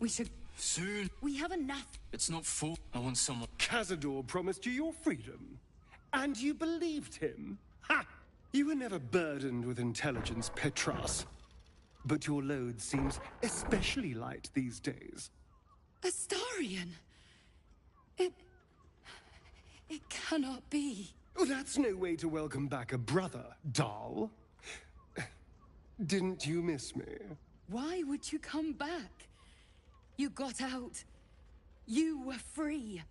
We should... Soon. We have enough. It's not full. I want someone... Cazador promised you your freedom. And you believed him? Ha! You were never burdened with intelligence, Petras. But your load seems especially light these days. Astarion? It cannot be. Oh, that's no way to welcome back a brother, doll. Didn't you miss me? Why would you come back? You got out. You were free.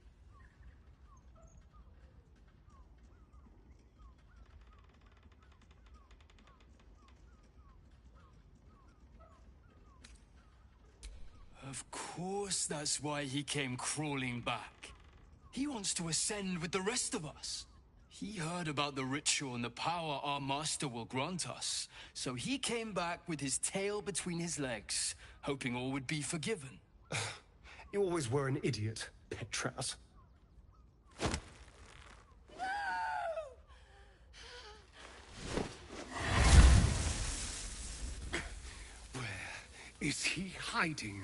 Of course that's why he came crawling back. He wants to ascend with the rest of us. He heard about the ritual and the power our master will grant us. So he came back with his tail between his legs, hoping all would be forgiven. You always were an idiot, Petras. Where is he hiding?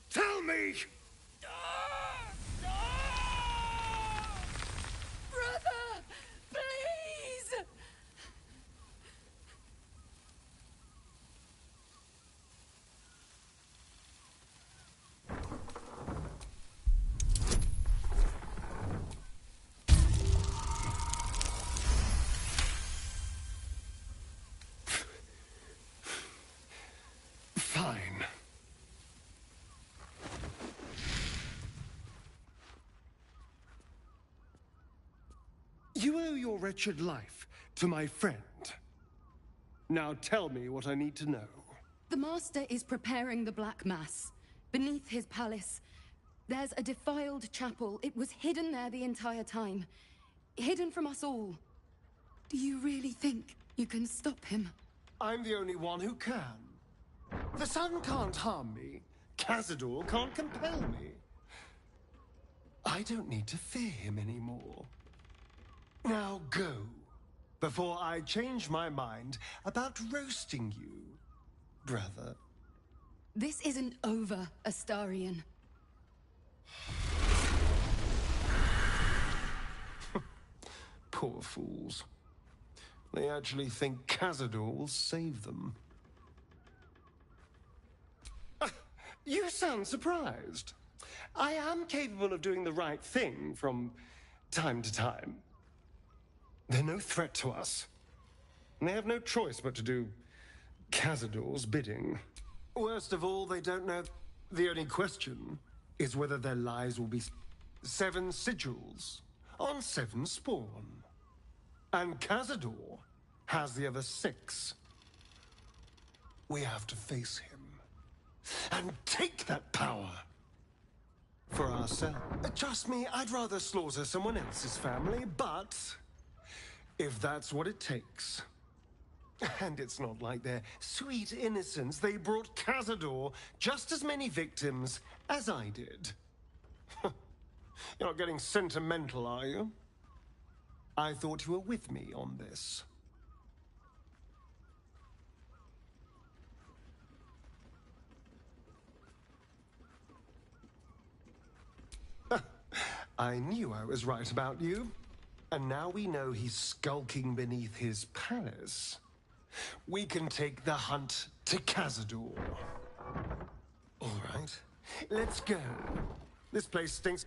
Tell me! Brother! Please! Fine. You owe your wretched life to my friend. Now tell me what I need to know. The Master is preparing the Black Mass. Beneath his palace, there's a defiled chapel. It was hidden there the entire time. Hidden from us all. Do you really think you can stop him? I'm the only one who can. The sun can't harm me. Cazador can't compel me. I don't need to fear him anymore. Now go, before I change my mind about roasting you, brother. This isn't over, Astarion. Poor fools. They actually think Cazador will save them. You sound surprised. I am capable of doing the right thing from time to time. They're no threat to us. And they have no choice but to do Cazador's bidding. Worst of all, they don't know. The only question is whether their lives will be 7 sigils on 7 spawn. And Cazador has the other 6. We have to face him and take that power for ourselves. Trust me, I'd rather slaughter someone else's family, but if that's what it takes. And it's not like their sweet innocence. They brought Cazador just as many victims as I did. You're not getting sentimental, are you? I thought you were with me on this. I knew I was right about you. And now we know he's skulking beneath his palace. We can take the hunt to Cazador. All right, let's go. This place stinks.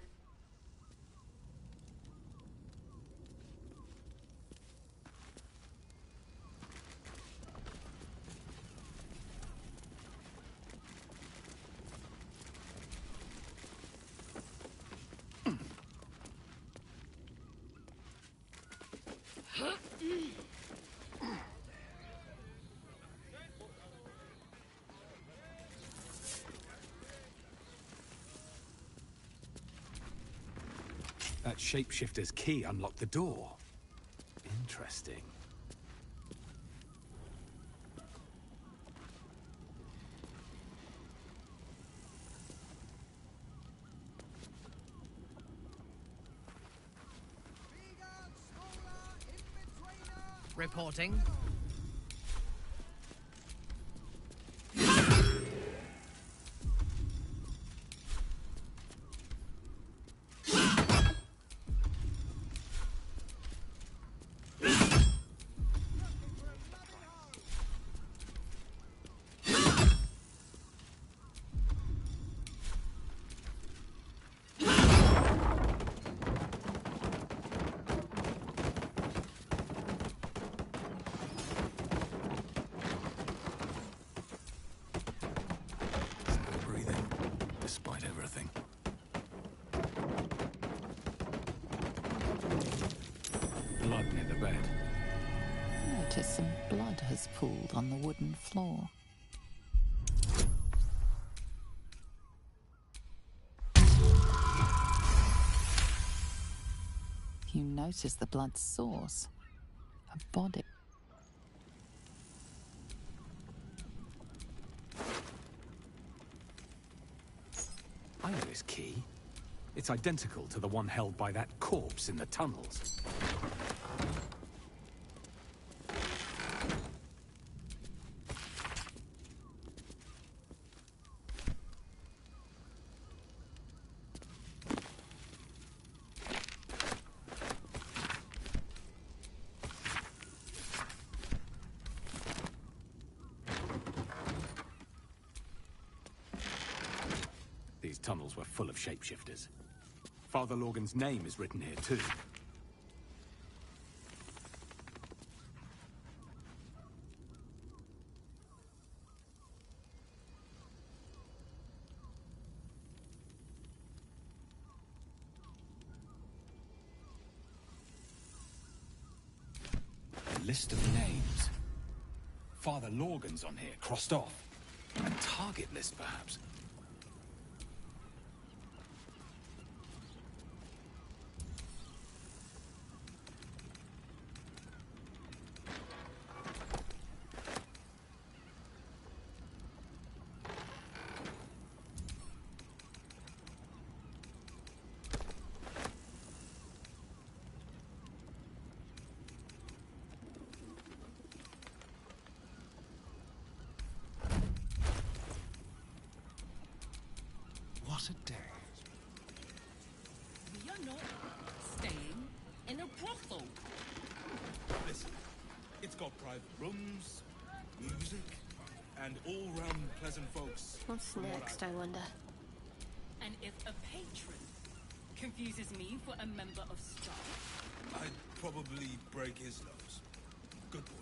That shapeshifter's key unlocked the door. Interesting. Reporting. bed. Notice some blood has pooled on the wooden floor. You notice the blood's source. A body. I know this key. It's identical to the one held by that corpse in the tunnels. These tunnels were full of shapeshifters. Father Lorgan's name is written here too. A list of names. Father Lorgan's on here, crossed off. A target list, perhaps. What a day. We are not staying in a brothel. Listen, it's got private rooms, music, and all-round pleasant folks. What's next, I wonder? And if a patron confuses me for a member of staff, I'd probably break his nose. Good boy.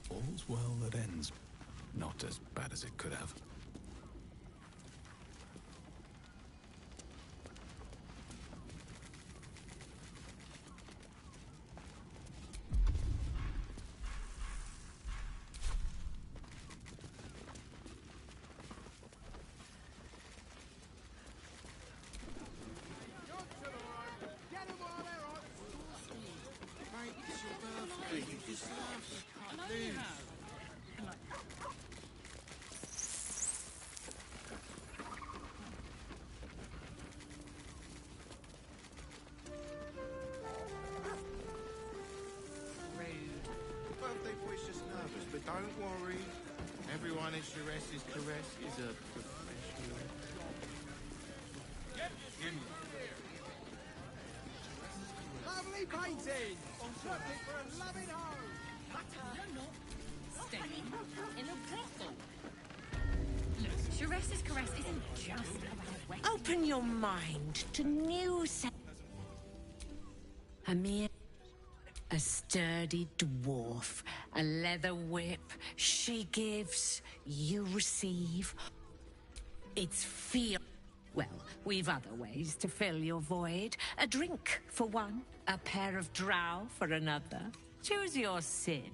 All's well that ends. Not as bad as it could have. Birthday boy's just nervous, but don't worry. Everyone in Shire's caress is a professional. Lovely painting! Perfect for a loving home! you're not staying in a brothel. Look, Shire's caress isn't just about wet. Open your mind to new Amir, a sturdy dwarf, a leather whip. She gives, you receive. It's feel. Well, we've other ways to fill your void. A drink for one, a pair of drow for another. Choose your sin.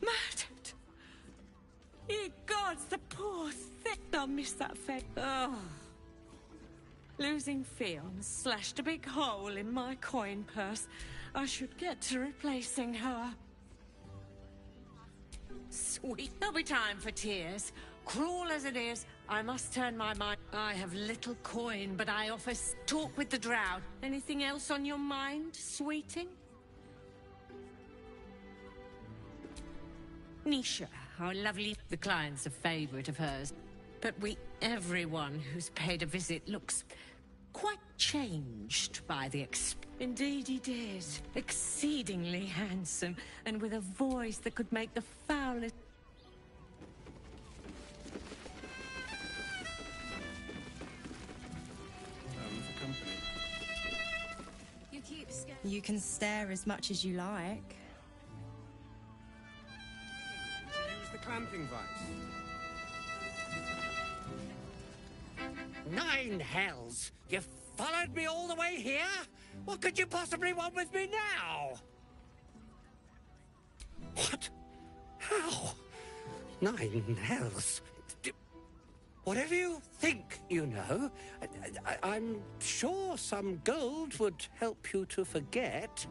Murdered! Ye gods, the poor thing! I'll miss that face. Oh. Losing Fionn slashed a big hole in my coin purse. I should get to replacing her. Sweet. There'll be time for tears. Cruel as it is, I must turn my mind. I have little coin, but I offer talk with the drow. Anything else on your mind, sweeting? Nisha, our lovely... The client's a favorite of hers. But everyone who's paid a visit looks quite changed by the Indeed he did. Exceedingly handsome, and with a voice that could make the foulest... For company. You can stare as much as you like. Use the clamping vice. 9 hells! You followed me all the way here? What could you possibly want with me now? What? How? 9 hells? Whatever you think, you know, I'm sure some gold would help you to forget.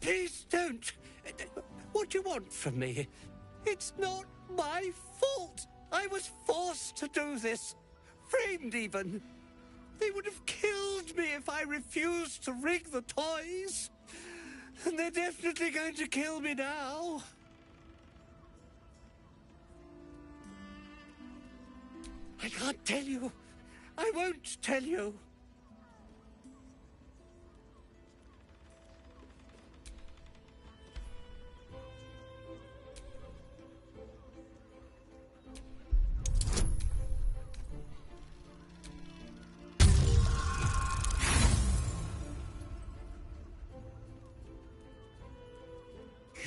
Please don't. What do you want from me? It's not my fault. I was forced to do this. Framed even. They would have killed me if I refused to rig the toys. And they're definitely going to kill me now. I can't tell you. I won't tell you.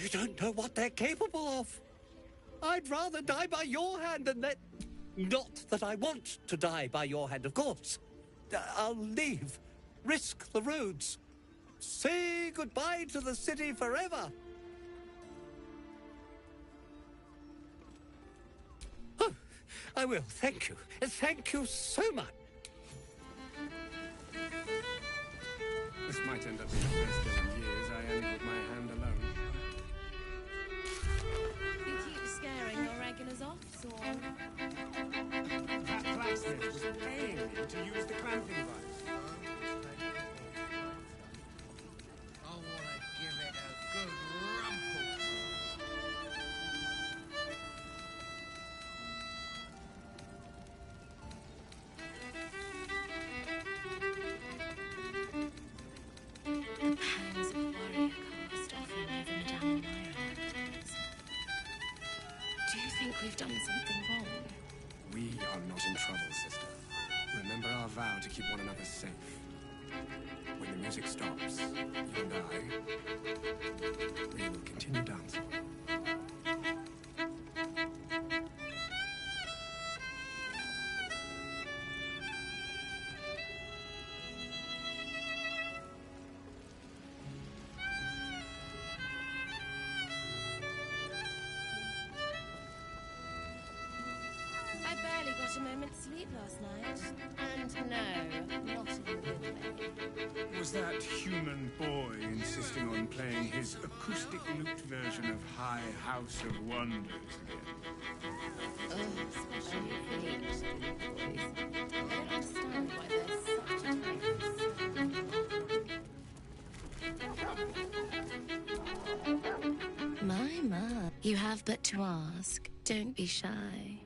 You don't know what they're capable of. I'd rather die by your hand than that. Not that I want to die by your hand, of course. I'll leave, risk the roads, say goodbye to the city forever. Oh, I will, thank you. Thank you so much. This might end up being the best day in years. I only put my hand alone. You keep scaring your regulars off, or... That blacksmith was paying me to use the clamping vice. I want to give it a good rumple. The pangs of warrior cast often over Madame Myron's. Do you think we've done something wrong? We are not in trouble, sister. Remember our vow to keep one another safe. When the music stops, you and I, we will continue dancing. I barely got a moment's sleep last night. And no, not in a good way. Was that human boy insisting on playing his acoustic lute version of High House of Wonders again? Especially if we hate boys. I don't understand why they're such a types. My. You have but to ask. Don't be shy.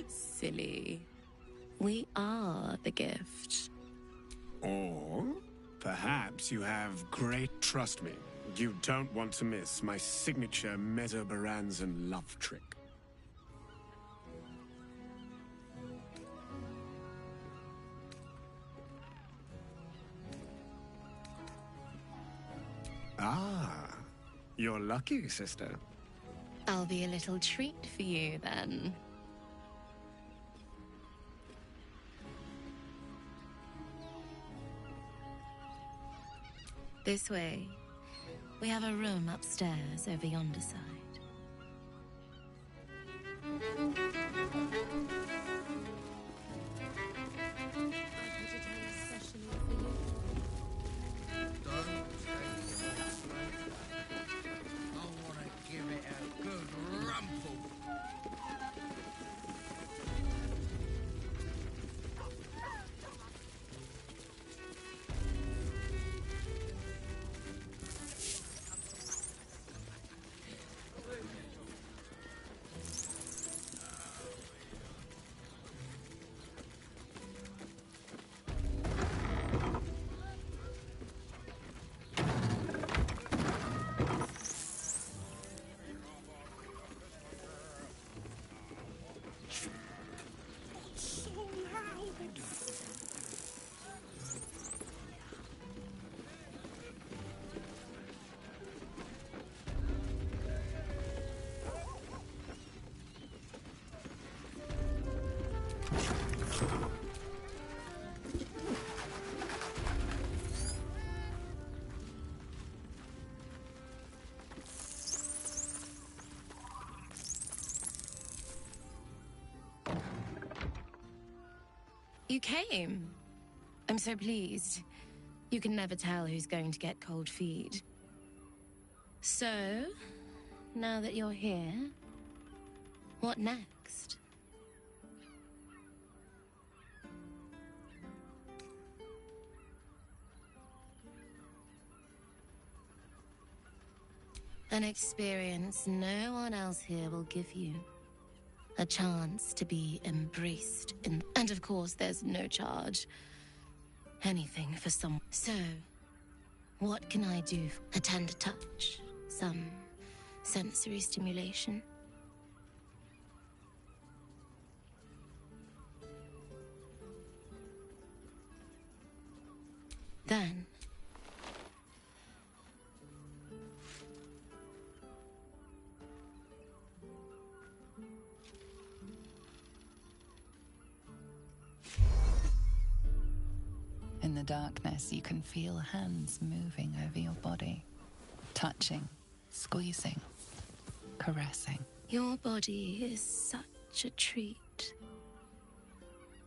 Silly. We are the gift. Or perhaps you have great... Trust me, you don't want to miss my signature Mesobaranzan love trick. Ah, you're lucky, sister. I'll be a little treat for you then. This way. We have a room upstairs over yonder side. Give it a good rumple. You came. I'm so pleased. You can never tell who's going to get cold feet. So, now that you're here, what next? An experience no one else here will give you. A chance to be embraced in... And of course, there's no charge. Anything for some... So, what can I do? A tender touch? Some sensory stimulation? Then... In the darkness, you can feel hands moving over your body, touching, squeezing, caressing. Your body is such a treat.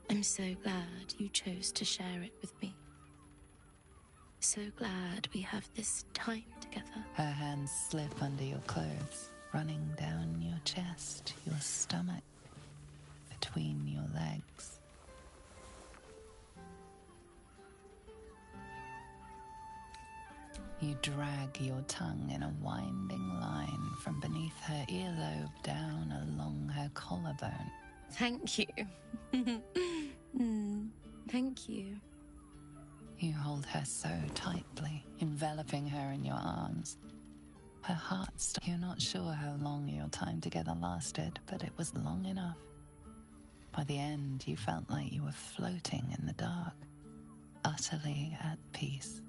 I'm so glad you chose to share it with me. So glad we have this time together. Her hands slip under your clothes, running down your chest, your stomach, between your legs. You drag your tongue in a winding line from beneath her earlobe down along her collarbone. Thank you. Thank you. You hold her so tightly, enveloping her in your arms. Her heart You're not sure how long your time together lasted, but it was long enough. By the end, you felt like you were floating in the dark, utterly at peace.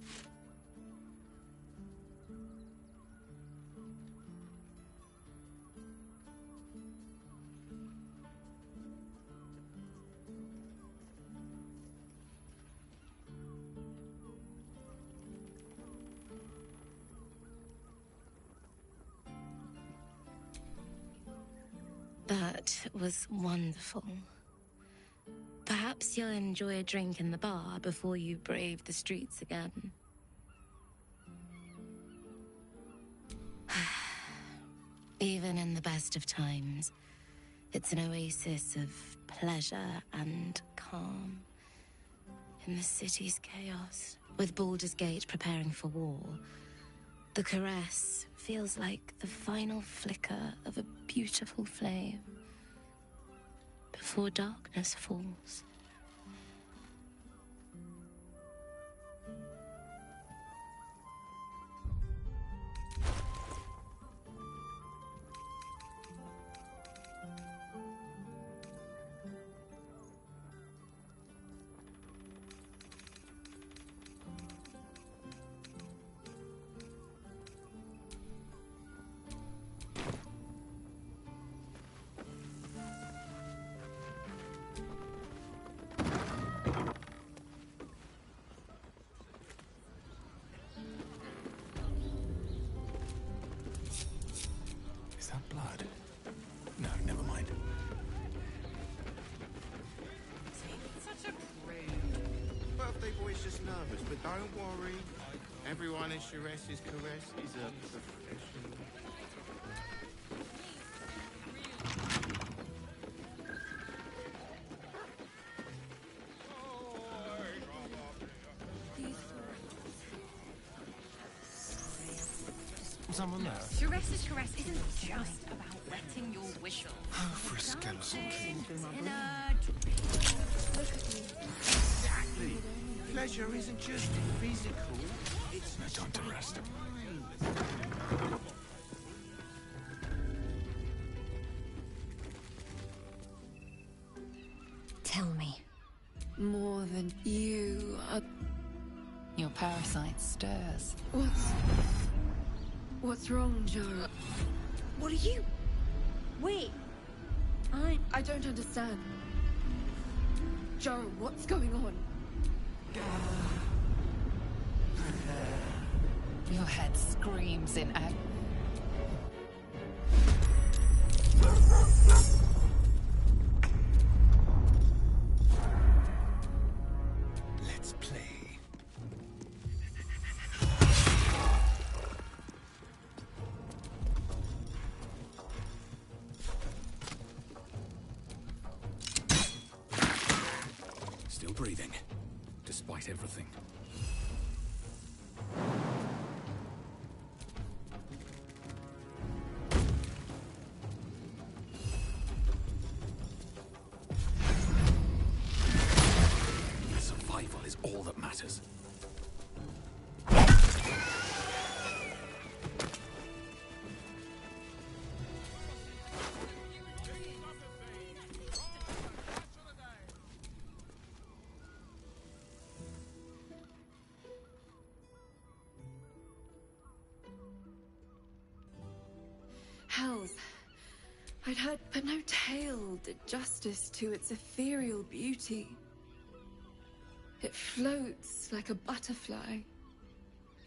That was wonderful. Perhaps you'll enjoy a drink in the bar before you brave the streets again. Even in the best of times, it's an oasis of pleasure and calm. In the city's chaos, with Baldur's Gate preparing for war, the caress feels like the final flicker of a beautiful flame before darkness falls. Is that blood? No, never mind. Such a prude. Birthday boy's just nervous, but don't worry. Everyone in Sharess's caress is a professional. Someone there? Sharess's caress isn't just about wetting your whistle. Oh, for a skeleton king. Exactly. Pleasure isn't just physical, it's No time to rest. Tell me. More than you are... Your parasite stirs. What's wrong, Jara? What are you... Wait. I don't understand. Jara, what's going on? Your head screams in agony. Let's play. Still breathing, despite everything. Survival is all that matters. Hells. I'd heard, but no tale did justice to its ethereal beauty. It floats like a butterfly.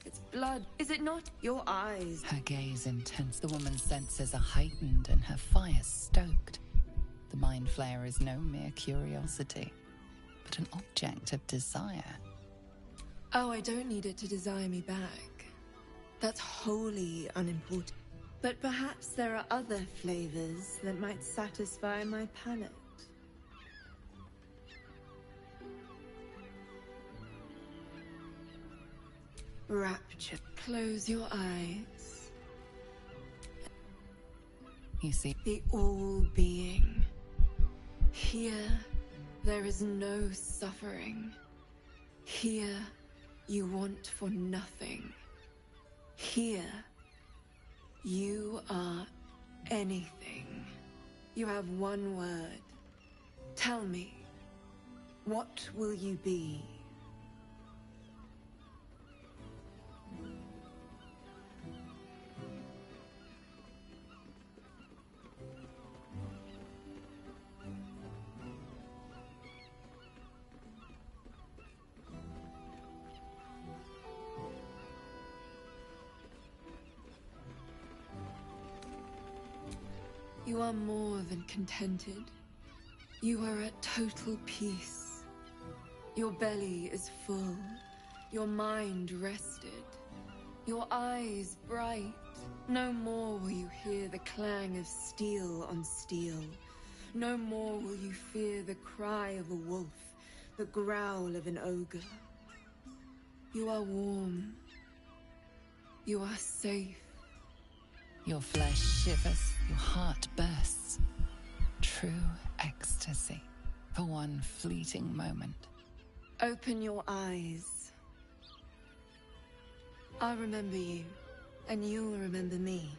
Its blood, is it not? Your eyes. Her gaze intense. The woman's senses are heightened and her fire stoked. The mind flayer is no mere curiosity, but an object of desire. Oh, I don't need it to desire me back. That's wholly unimportant. But perhaps there are other flavors that might satisfy my palate. Rapture. Close your eyes. You see, the all-being. Here, there is no suffering. Here, you want for nothing. Here, you are anything. You have one word. Tell me, what will you be? You are more than contented. You are at total peace. Your belly is full. Your mind rested. Your eyes bright. No more will you hear the clang of steel on steel. No more will you fear the cry of a wolf, the growl of an ogre. You are warm. You are safe. your flesh shivers, your heart bursts. True ecstasy for one fleeting moment. Open your eyes. I'll remember you, and you'll remember me.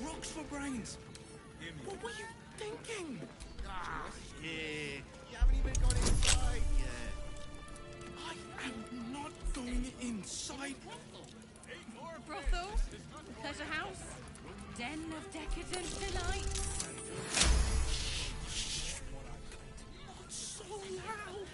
Rocks for brains! What were you thinking? Ah, yeah. You haven't even gone inside yet. I am not going inside. Brothel? Pleasure house? Den of decadent delights? Not so loud!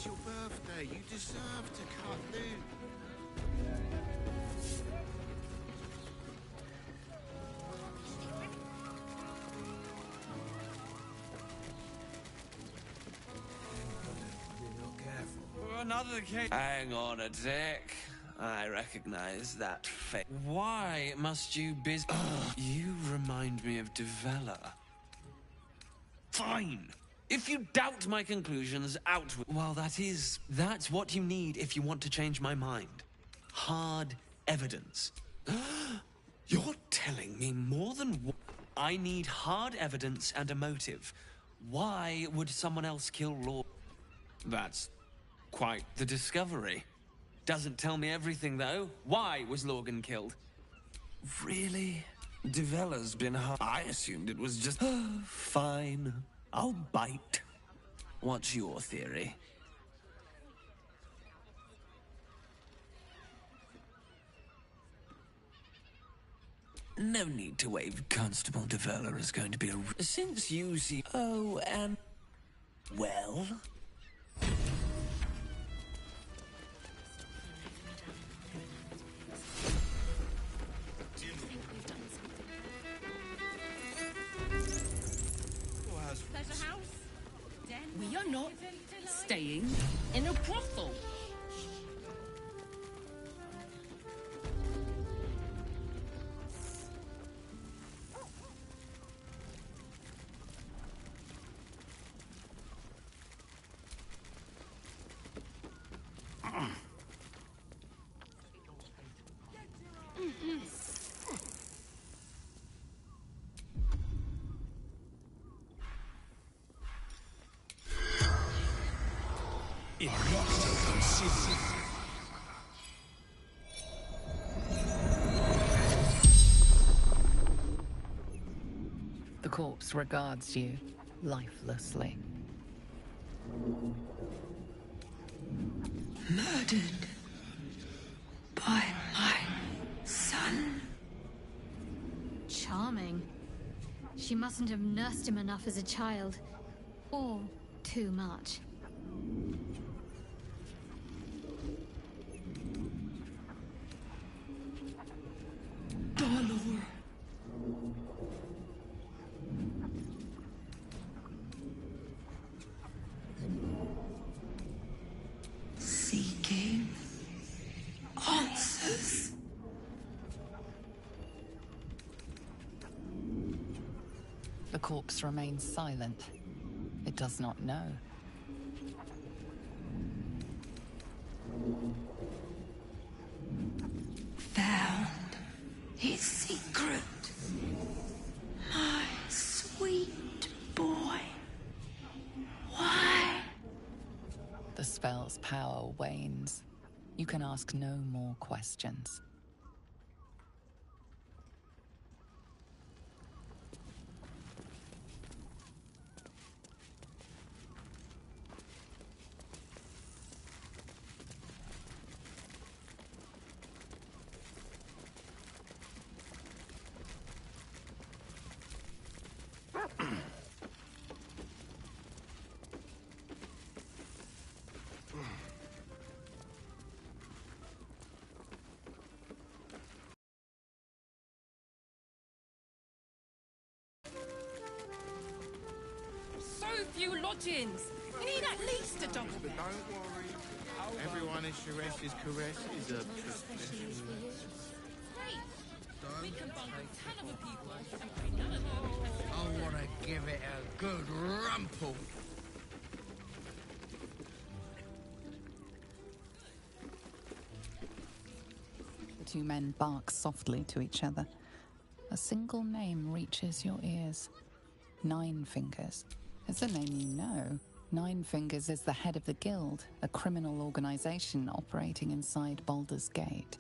It's your birthday. You deserve to cut loose. Another case. Hang on a tick. I recognize that face. Why must you You remind me of Devella. Fine. If you doubt my conclusions, well, that's what you need if you want to change my mind. Hard evidence. You're telling me more than I need hard evidence and a motive. Why would someone else kill Lord? That's quite the discovery. Doesn't tell me everything, though. Why was Lorgan killed? Really? Devella's been hard. I assumed it was just... Fine. I'll bite. What's your theory? No need to wave. Constable Devella is going to be a... Since you see... Oh, and... Well... Pleasure house? We are not staying in a brothel. The corpse regards you lifelessly. Murdered by my son. Charming. She mustn't have nursed him enough as a child. Or too much. Baldur. Seeking answers. The corpse remains silent. It does not know. Found his secret. My sweet boy. Why? The spell's power wanes. You can ask no more questions. So few lodgings. We need at least a double bed. Don't worry. Everyone in Sharesh's caress is a professional. We can bunk a ton of people and pay none of them. I want to give it a good rumple. The two men bark softly to each other. A single name reaches your ears. Nine Fingers. It's a name you know. Nine Fingers is the head of the Guild, a criminal organization operating inside Baldur's Gate.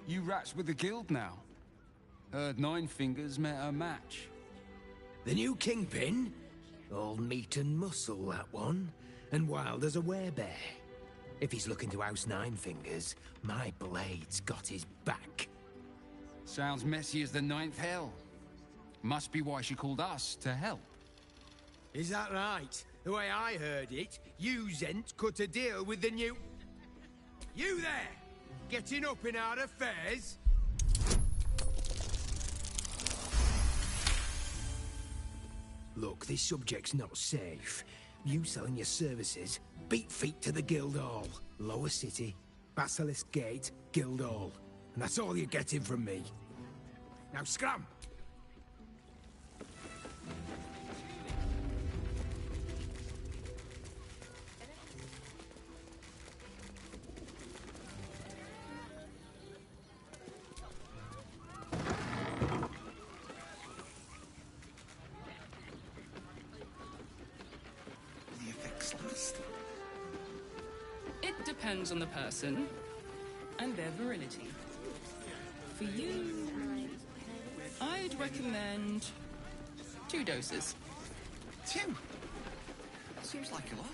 You rats with the guild now. Heard Nine Fingers met a match. The new kingpin? All meat and muscle, that one. And wild as a werebear. If he's looking to oust Nine Fingers, my blade's got his back. Sounds messy as the ninth hell. Must be why she called us to help. Is that right? The way I heard it, you Zent cut a deal with the new... You there! Getting up in our affairs? Look, this subject's not safe. You selling your services, beat feet to the Guildhall. Lower City, Basilisk Gate, Guildhall. And that's all you're getting from me. Now scram! It depends on the person and their virility. For you, I'd recommend 2 doses. 2? Seems like a lot.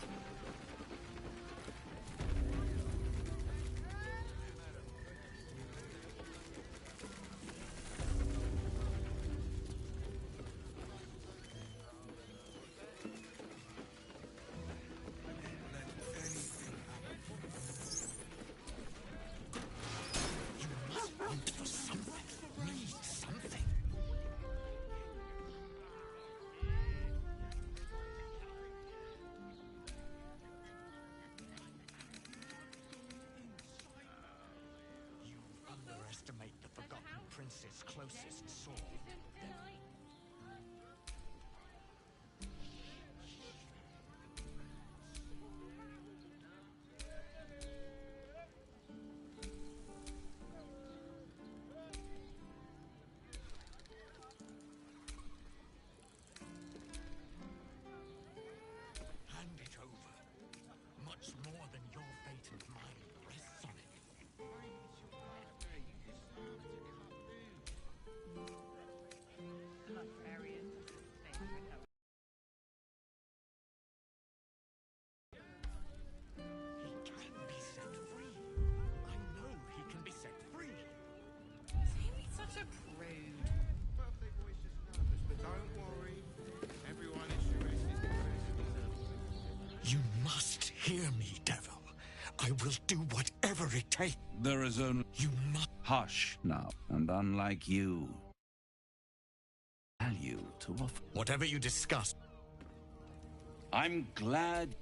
Underestimate the Forgotten Prince's closest sword. Hand it over. Much more than your fate and mine rests on it. Such a prude. Birthday boy's just nervous, but don't worry. Everyone is sure it's his. You must hear me, devil. I will do whatever it takes. There is only... You must... Hush now, and unlike you... value to offer... Whatever you discuss. I'm glad...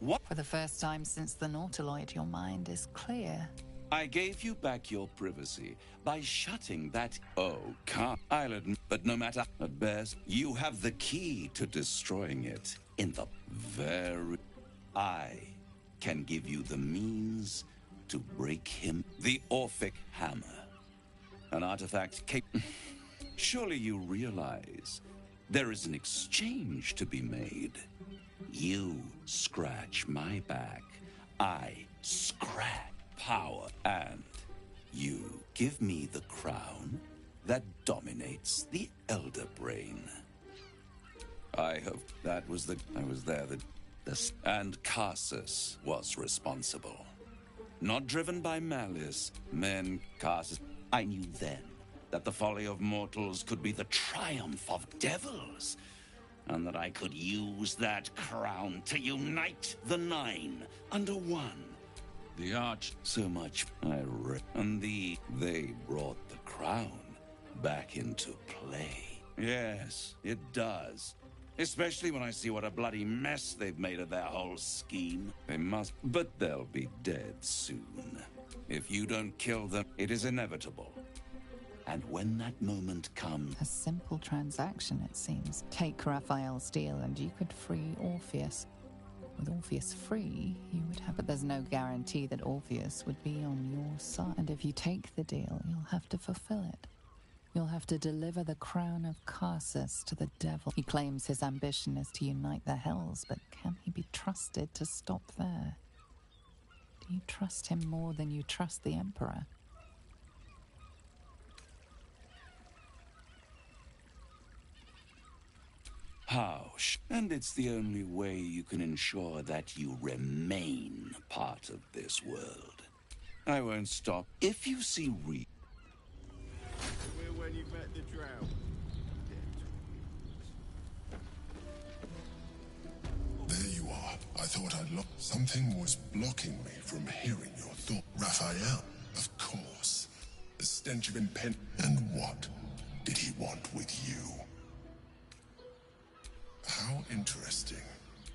What? For the first time since the Nautiloid, your mind is clear. I gave you back your privacy by shutting that... Oh, can't... I'll admit, but no matter... At best, you have the key to destroying it. In the very... I can give you the means to break him. The Orphic Hammer. An artifact Surely you realize there is an exchange to be made. You scratch my back, I scratch power, and you give me the crown that dominates the Elder Brain. I was there, and Carsus was responsible. Not driven by malice, Carsus. I knew then that the folly of mortals could be the triumph of devils, and that I could use that crown to unite the Nine under one. The Arch, so much and they brought the crown back into play. Yes, it does. Especially when I see what a bloody mess they've made of their whole scheme. They must, but they'll be dead soon. If you don't kill them, it is inevitable. And when that moment comes... A simple transaction, it seems. Take Raphael's deal and you could free Orpheus. With Orpheus free, you would have... But there's no guarantee that Orpheus would be on your side. And if you take the deal, you'll have to fulfill it. You'll have to deliver the crown of Carsus to the devil. He claims his ambition is to unite the Hells, but can he be trusted to stop there? Do you trust him more than you trust the Emperor? And it's the only way you can ensure that you remain part of this world. I won't stop. If you see Where when you met the drought? There you are. I thought I'd lost. Something was blocking me from hearing your thought. Raphael, of course. The stench of impend. And what did he want with you? How interesting.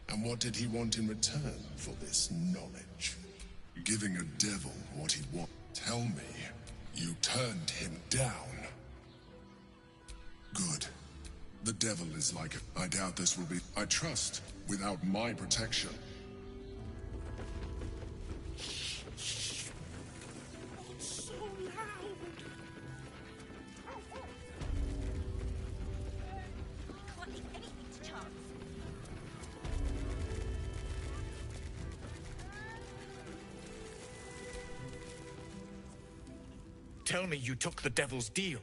And what did he want in return for this knowledge? Giving a devil what he wants. Tell me, you turned him down. Good. The devil is like it. I doubt this will be. I trust without my protection. So loud. Can't leave anything to chance. Tell me you took the devil's deal.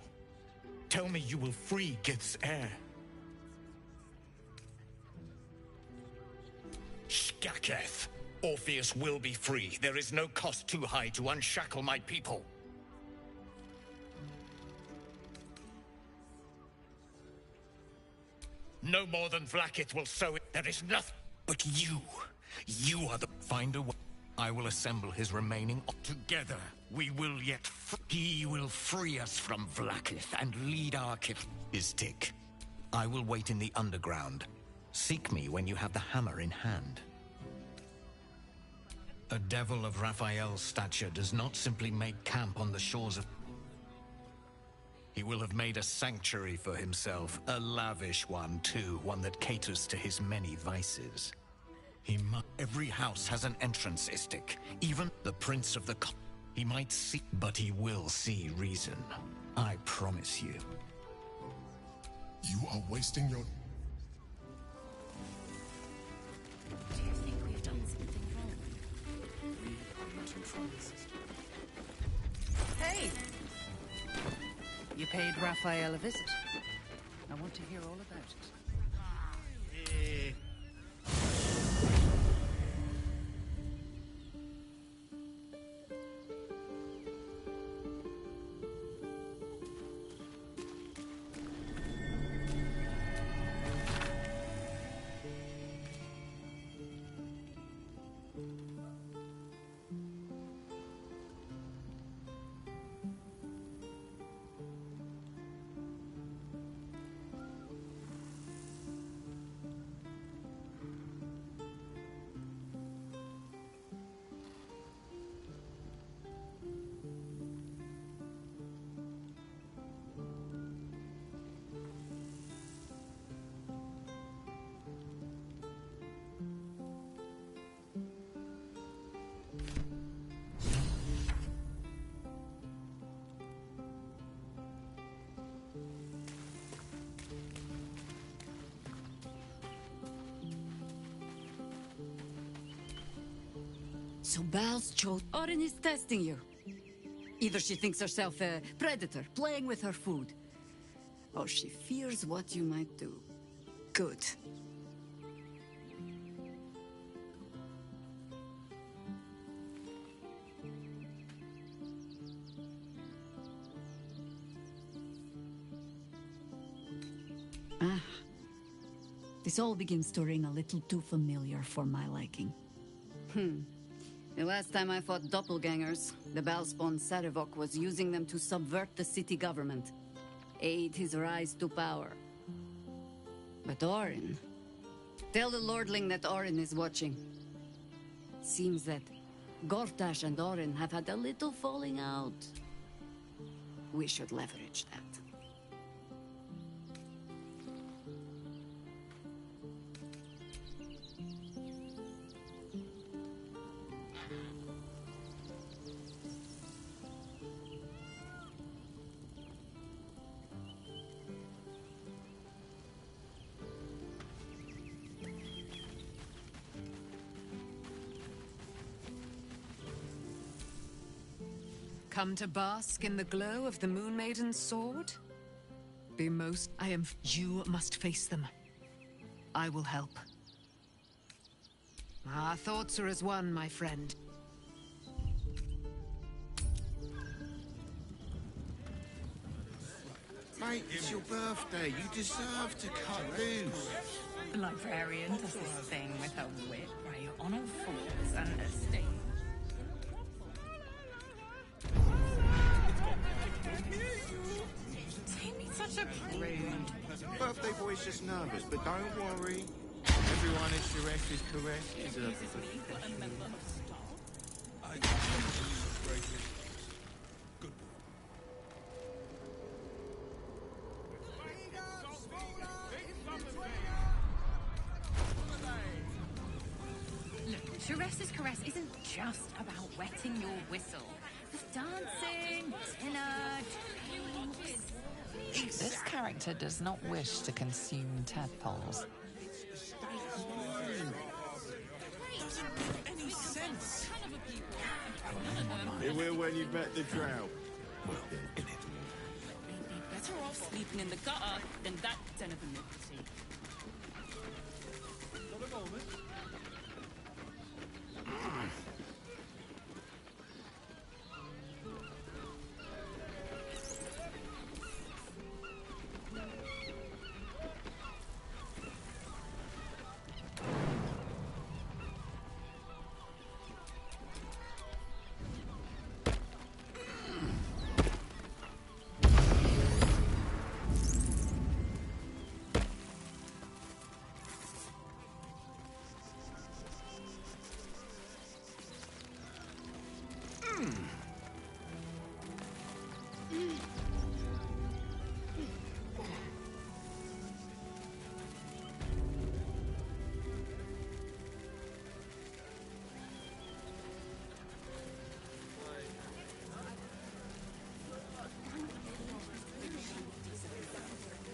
Tell me you will free Gith's heir. Skaketh. Orpheus will be free. There is no cost too high to unshackle my people. No more than Vlaakith will sow it. There is nothing. But you are the... Find a way. I will assemble his remaining... Together, we will yet... He will free us from Vlaakith and lead our kith... Istik. I will wait in the underground. Seek me when you have the hammer in hand. A devil of Raphael's stature does not simply make camp on the shores of... He will have made a sanctuary for himself, a lavish one too, one that caters to his many vices. Every house has an entrance, Istik. Even the prince of the... He might see, but he will see reason. I promise you. You are wasting your... Do you think we've done something wrong? We are not in trouble, sister. Hey! You paid Raphael a visit. I want to hear all about it. Yeah. So Bal's chose... Orin is testing you. Either she thinks herself a predator, playing with her food, or she fears what you might do. Good. Ah. This all begins to ring a little too familiar for my liking. The last time I fought doppelgangers, the Balspawn Sarevok was using them to subvert the city government, aid his rise to power. But Orin... Tell the Lordling that Orin is watching. Seems that Gortash and Orin have had a little falling out. We should leverage that. Come to bask in the glow of the Moon Maiden's sword? Be most... You must face them. I will help. Our thoughts are as one, my friend. Mate, it's your birthday. You deserve to cut loose. The librarian does this thing with her whip where you're on all fours and a stage. Don't be such a prude. Birthday boy's just nervous, but don't worry. Everyone at Sharesh's caress deserves a Look, Sharesa's caress isn't just about wetting your whistle. There's dancing, dinner, drinks. This character does not wish to consume tadpoles. any sense. It will when you bet the drow. You'd be better off sleeping in the gutter than that den of iniquity.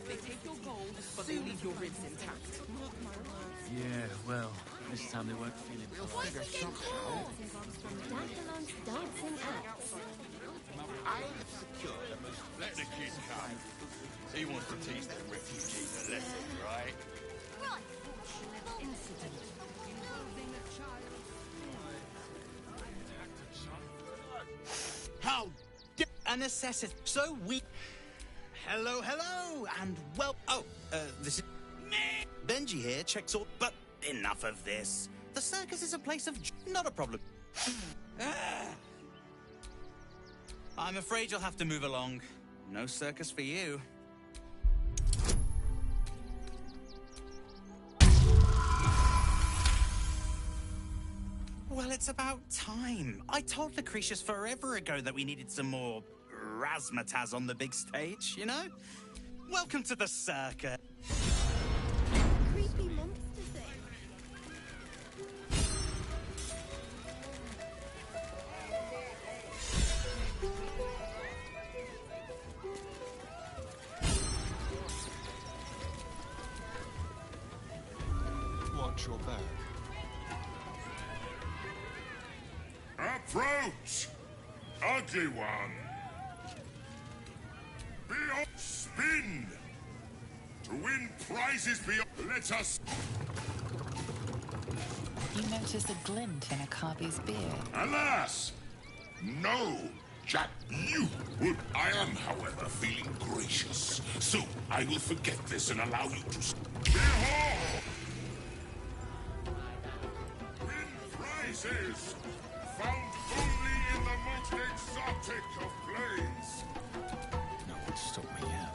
They take your gold, but they leave your ribs intact. Yeah, well, this time they weren't feeling We'll figure something out. Dantalon's dancing acts. I have secured the most... Let the kid come. He wants to teach them refugees a lesson, right? Incident. How dare a necessity so weak? Hello, hello, and well. Oh, this is me. Benji here checks all. But enough of this. The circus is a place of not a problem. I'm afraid you'll have to move along. No circus for you. Well, it's about time. I told Lucretius forever ago that we needed some more razzmatazz on the big stage, you know? Welcome to the circus. Creepy monster thing. Watch your back. Approach! Ugly one! Beyond spin! To win prizes beyond... Let us... You notice a glint in Akabi's beard. Alas! No, Jack, you would. I am, however, feeling gracious. So, I will forget this and allow you to... Behold! Win prizes! Found only in the most exotic of planes. No one stop me yet.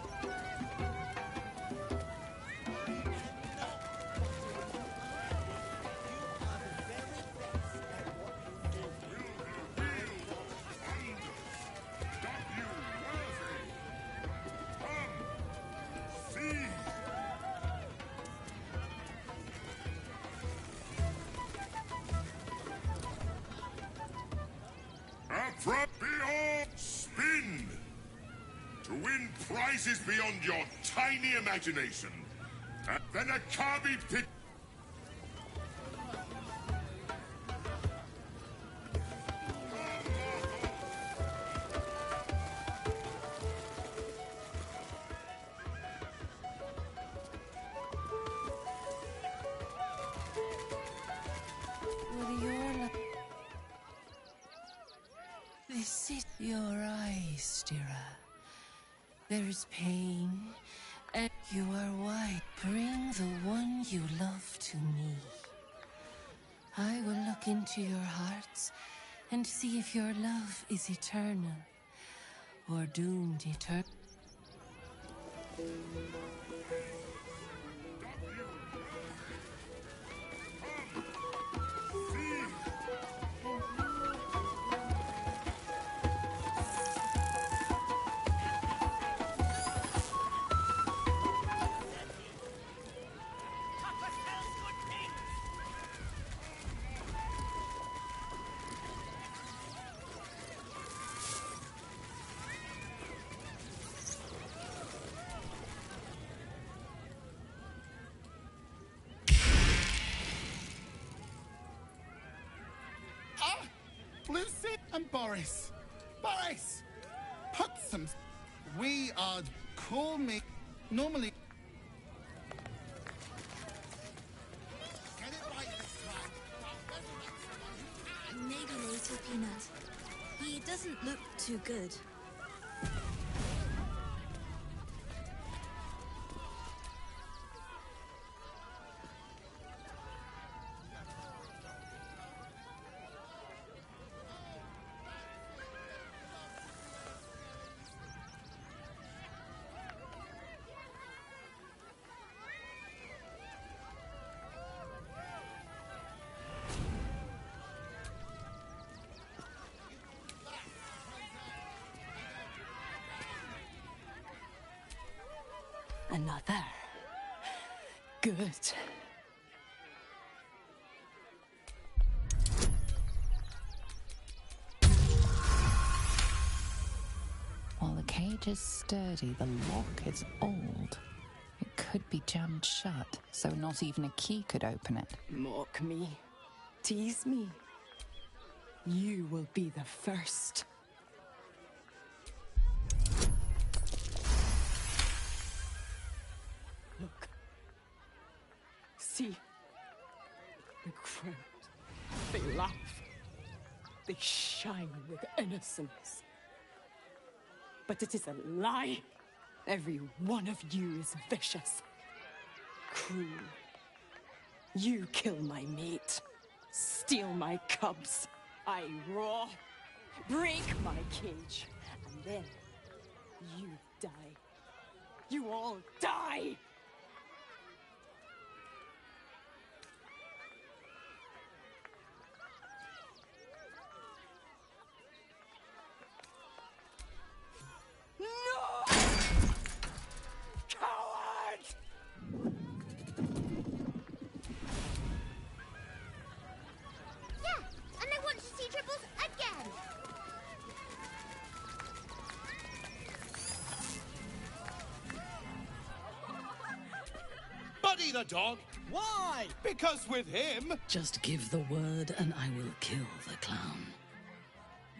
Beyond spin! To win prizes beyond your tiny imagination. And then a Kabi pit. your This is your eyes, dearer. There's pain, and you are white. Bring the one you love to me. I will look into your hearts and see if your love is eternal or doomed eternal. Lucy and Boris. Boris! Put some... We are... Call me... Normally... Get it right this time. Maybe later, Peanut. He doesn't look too good. Another. Good. While the cage is sturdy, the lock is old. It could be jammed shut, so not even a key could open it. Mock me. Tease me. You will be the first. Look. See. The crowd. They laugh. They shine with innocence. But it is a lie. Every one of you is vicious. Cruel. You kill my mate. Steal my cubs. I roar. Break my cage. And then you die. You all die! No! Coward! Yeah, and I want to see Triples again. Buddy the dog? Why? Because with him... Just give the word and I will kill the clown.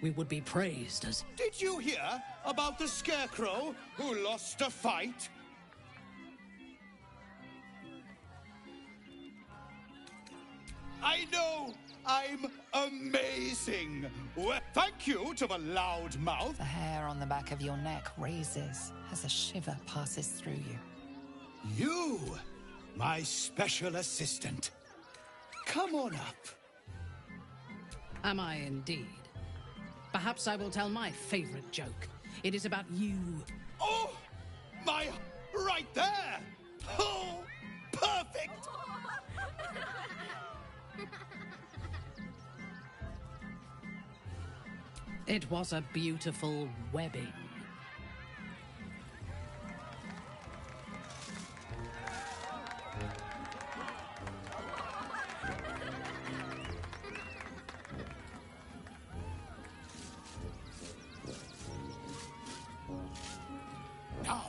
We would be praised as... Did you hear about the scarecrow who lost a fight? I know! I'm amazing! Well, thank you to the loud mouth. The hair on the back of your neck raises as a shiver passes through you. You, my special assistant. Come on up. Am I indeed? Perhaps I will tell my favorite joke. It is about you. Oh! My... right there! Oh! Perfect! It was a beautiful webbing. Now,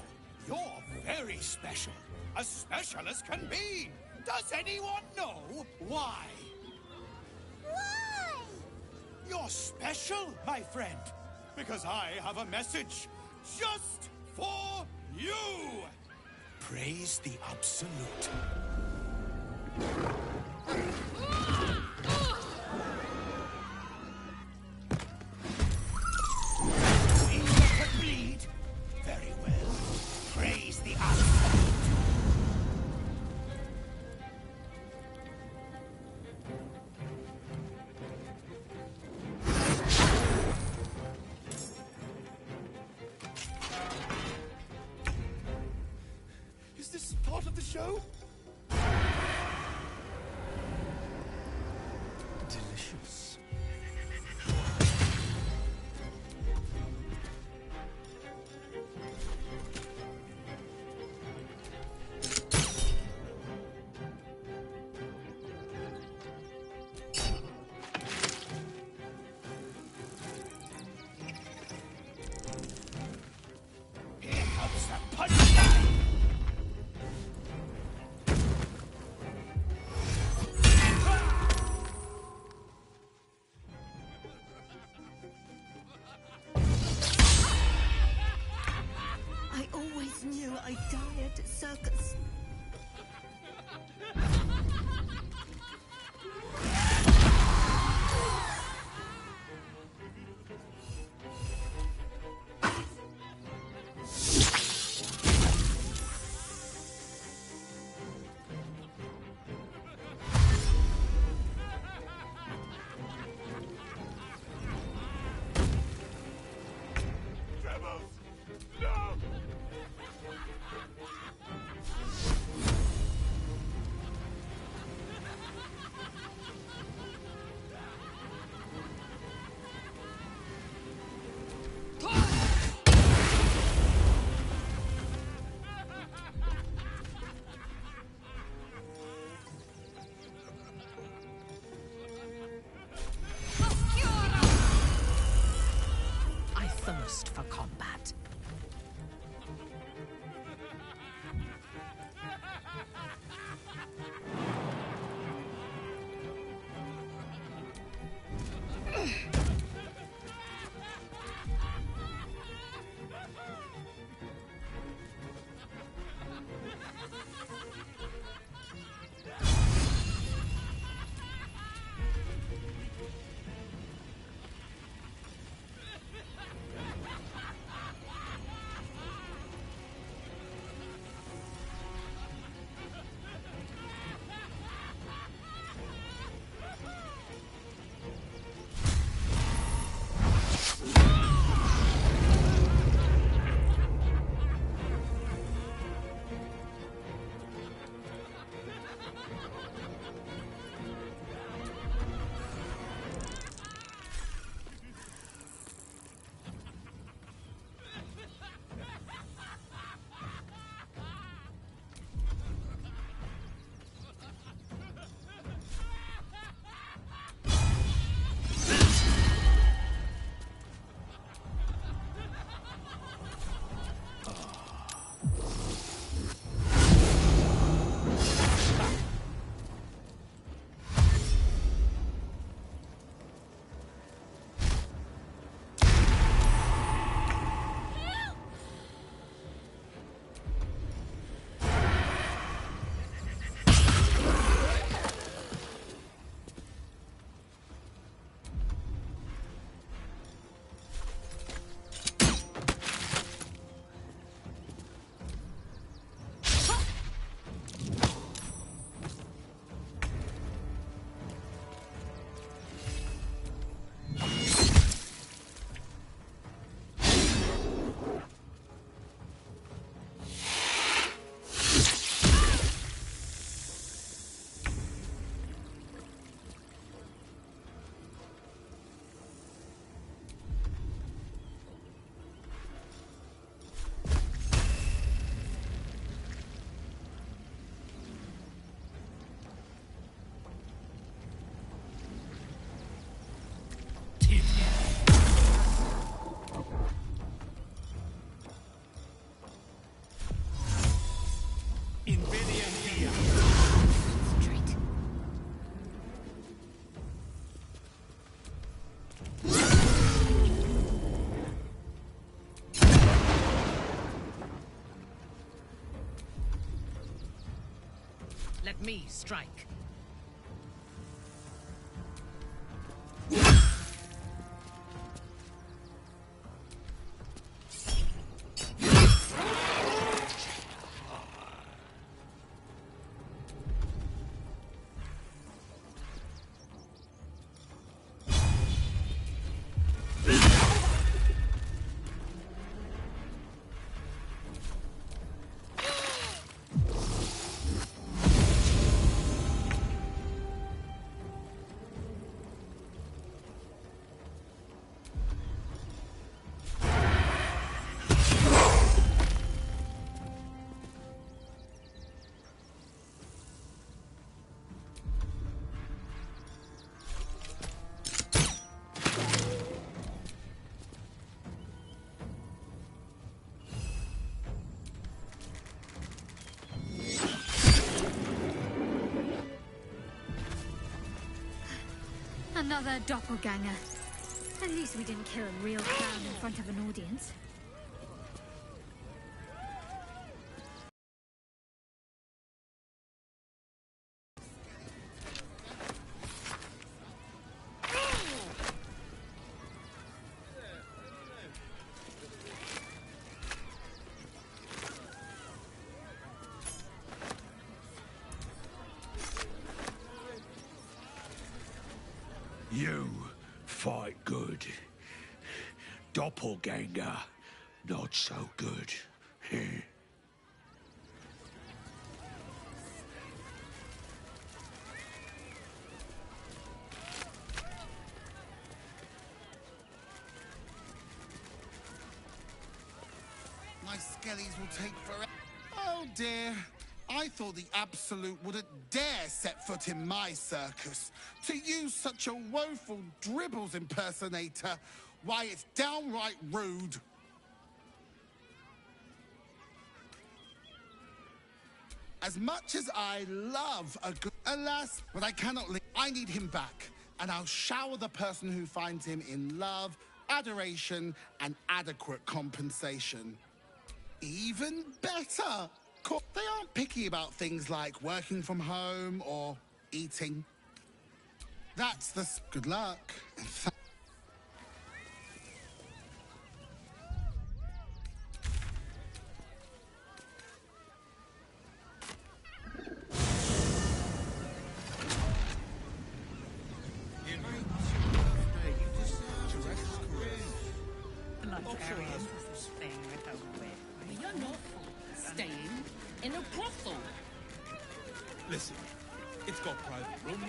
you're very special. As special as can be. Does anyone know why? Why? You're special, my friend. Because I have a message just for you. Praise the Absolute. show? Delicious. Here comes the punchline! I always knew I'd die at a circus. I thirst for combat. Let me strike. Another doppelganger. At least we didn't kill a real clown in front of an audience. You fight good. Doppelganger, not so good. My skellies will take forever. Oh dear. I thought the Absolute wouldn't dare set foot in my circus. To use such a woeful dribbles impersonator, why, it's downright rude. As much as I love a good... Alas, but I cannot live. I need him back, and I'll shower the person who finds him in love, adoration, and adequate compensation. Even better! They aren't picky about things like working from home or eating. That's the... Good luck. You're not staying in a brothel. Listen, it's got private rooms,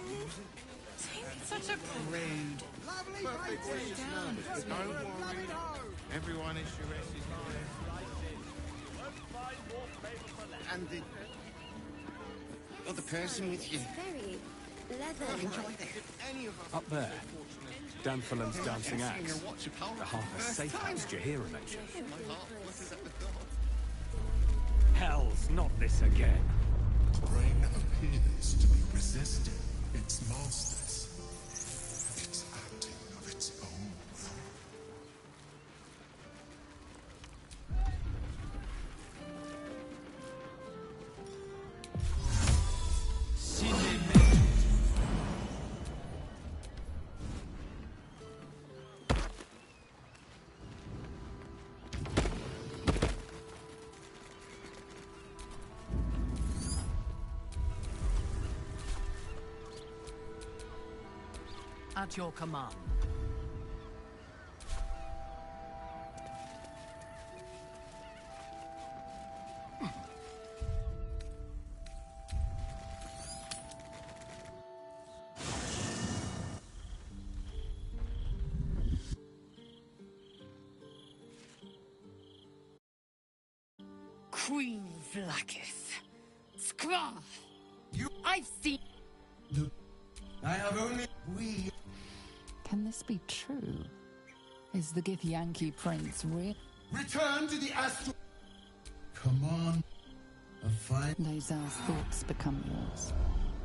music. Such a prude. Lovely place down. Don't worry. Everyone is your is and the person with you. Very leather-like. Up there, Danfalan's dancing axe. The half a safe house Jahira mentioned. Hell's not this again. The brain appears to be resisting its masters. It's acting of its own will. At your command. Queen Vlaakith. Scraw! I've seen... I have only... We... Can this be true? Is the Githyanki prince real? Return to the astral... Come on. A fight... Lazar's thoughts become yours.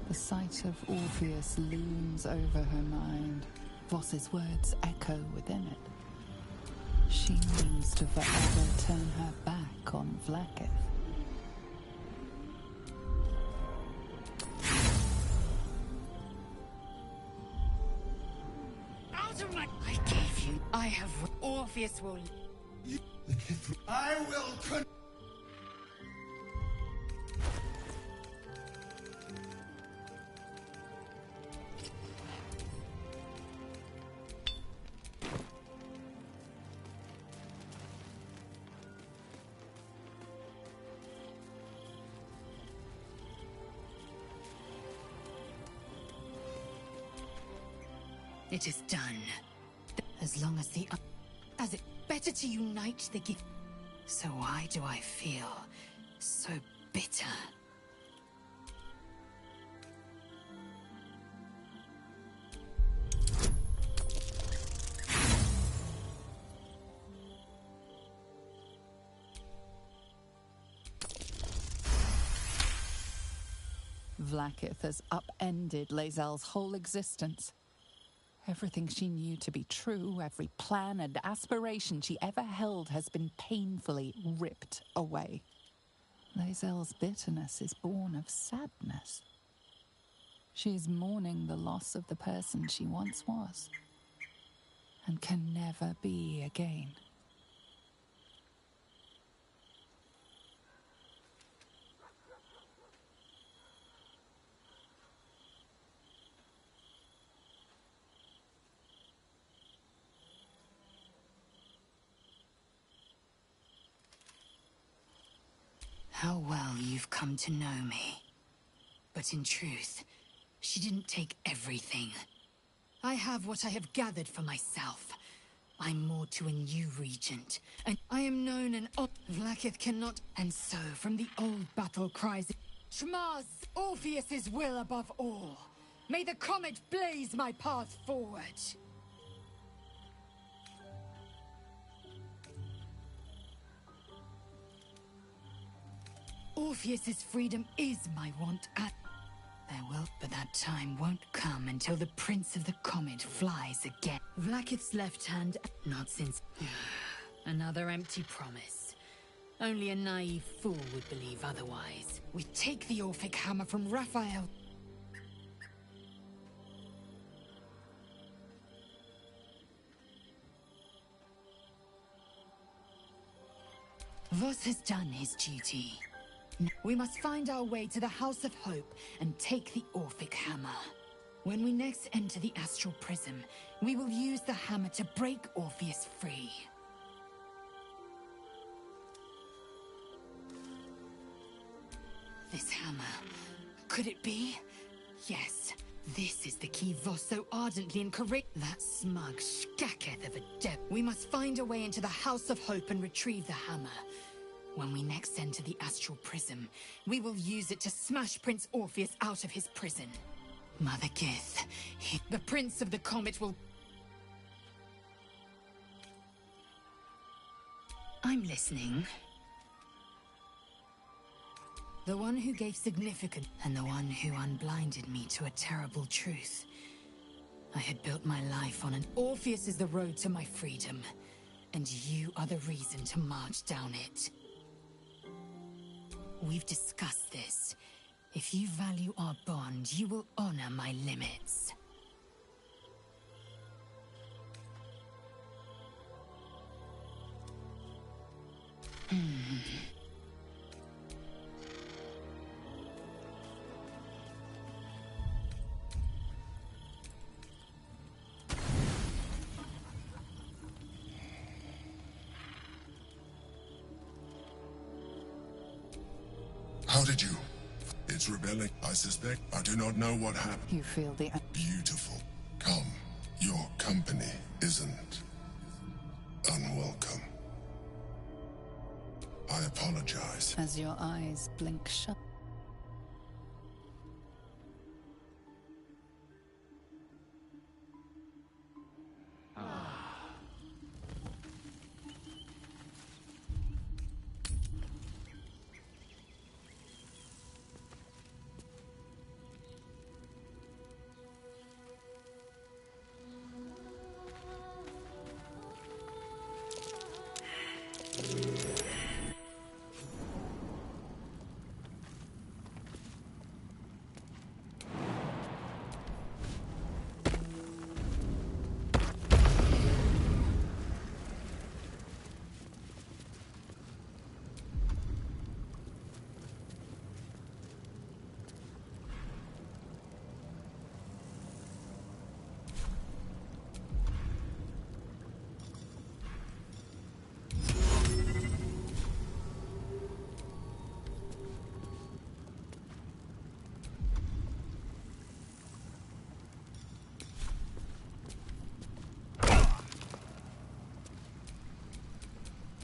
The sight of Orpheus looms over her mind. Voss's words echo within it. She means to forever turn her back on Vlaakith. I gave you. I have... Orpheus will... I will... It is done. As long as the... As it better to unite the gift. So why do I feel so bitter? Vlaakith has upended Lae'zel's whole existence. Everything she knew to be true, every plan and aspiration she ever held has been painfully ripped away. Lae'zel's bitterness is born of sadness. She is mourning the loss of the person she once was, and can never be again. How well you've come to know me. But in truth, she didn't take everything. I have what I have gathered for myself. I'm more to a new regent, and I am known and Vlaakith cannot. And so, from the old battle cries, Shmaz, Orpheus's will above all. May the comet blaze my path forward. Orpheus's freedom is my want at. There will, but that time won't come until the Prince of the Comet flies again. Vlaakith's left hand, not since. Another empty promise. Only a naive fool would believe otherwise. We take the Orphic hammer from Raphael. Voss has done his duty. We must find our way to the House of Hope and take the Orphic hammer. When we next enter the Astral Prism, we will use the hammer to break Orpheus free. This hammer, could it be? Yes, this is the key Voss so ardently and correct. That smug skaketh of a devil. We must find a way into the House of Hope and retrieve the hammer. When we next enter the Astral Prism, we will use it to smash Prince Orpheus out of his prison. Mother Gith, the Prince of the Comet will... I'm listening. The one who gave significance, and the one who unblinded me to a terrible truth. I had built my life on an... Orpheus is the road to my freedom, and you are the reason to march down it. We've discussed this. If you value our bond, you will honor my limits. How did you? It's rebelling, I suspect. I do not know what happened. You feel the... Beautiful. Come. Your company isn't unwelcome. I apologize. As your eyes blink shut.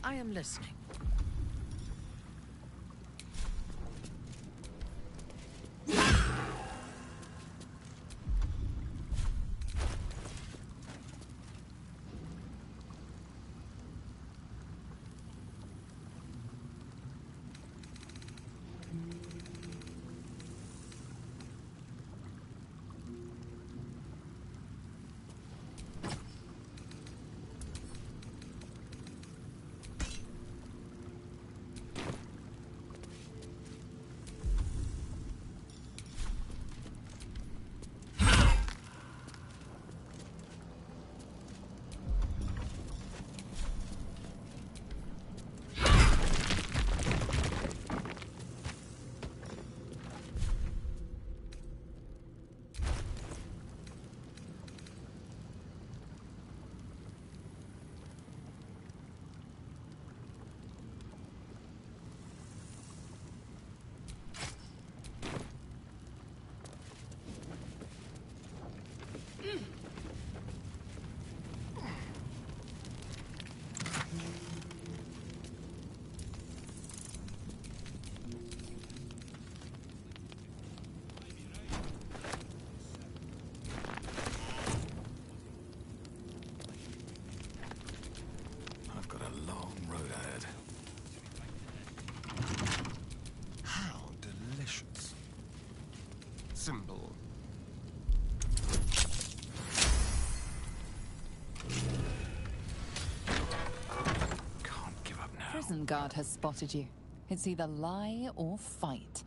I am listening. symbol. Can't give up now. Prison guard has spotted you. It's either lie or fight.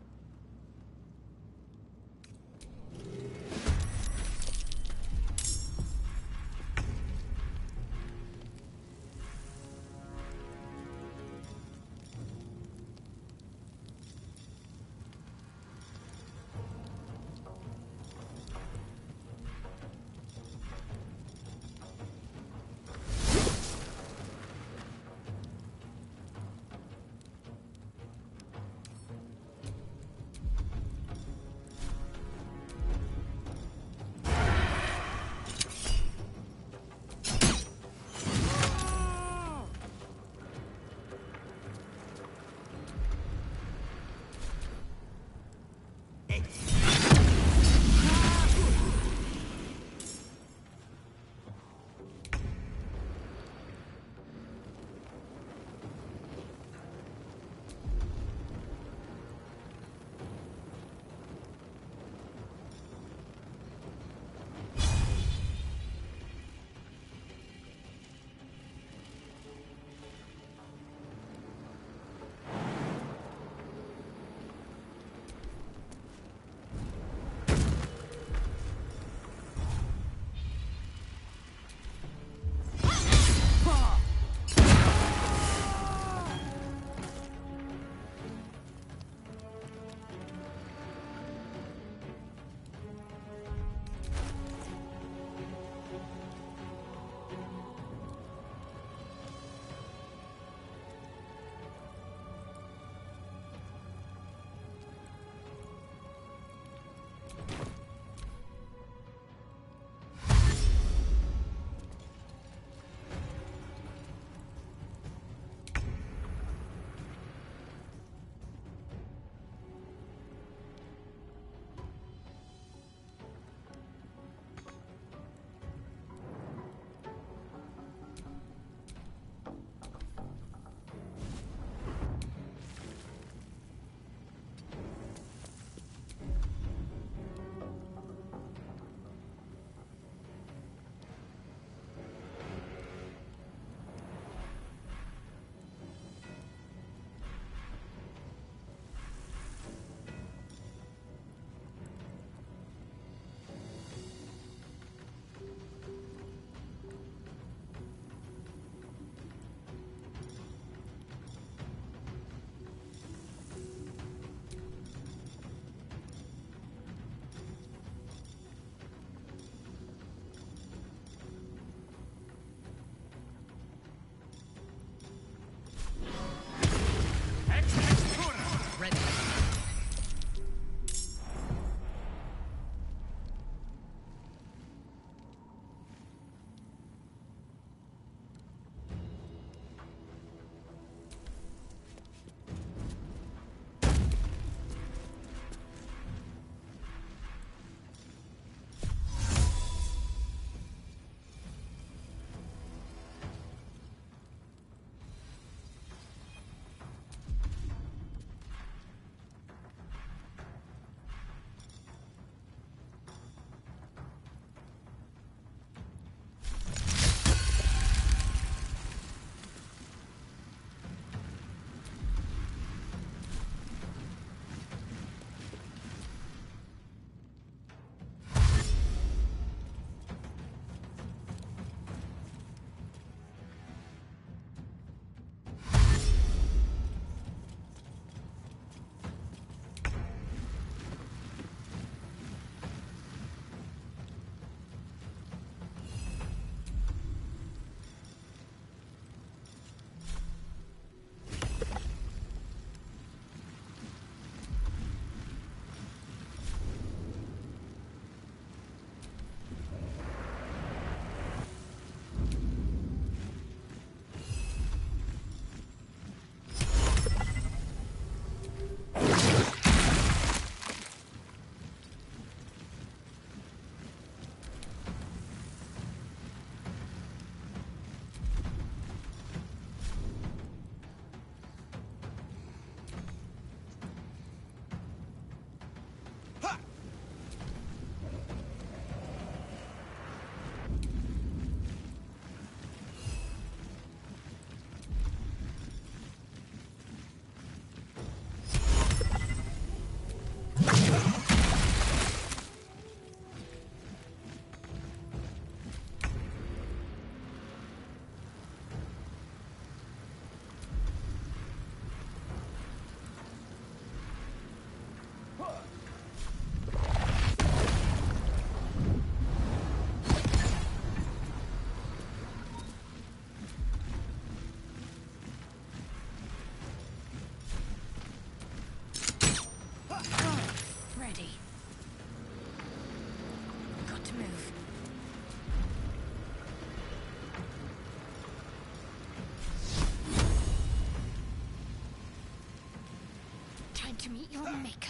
to meet your maker.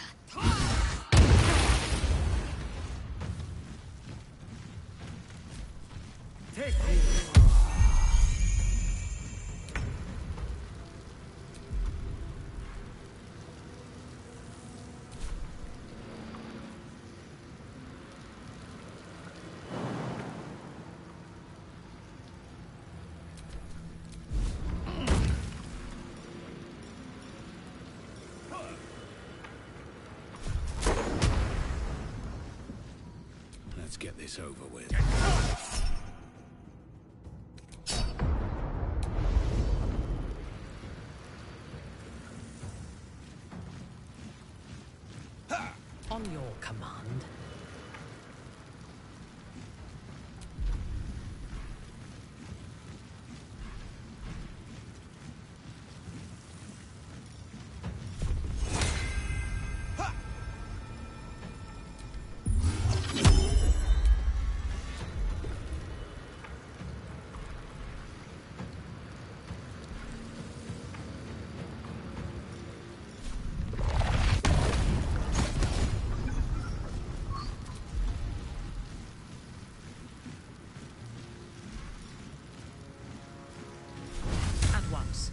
Take Let's get this over with. On your command. At once.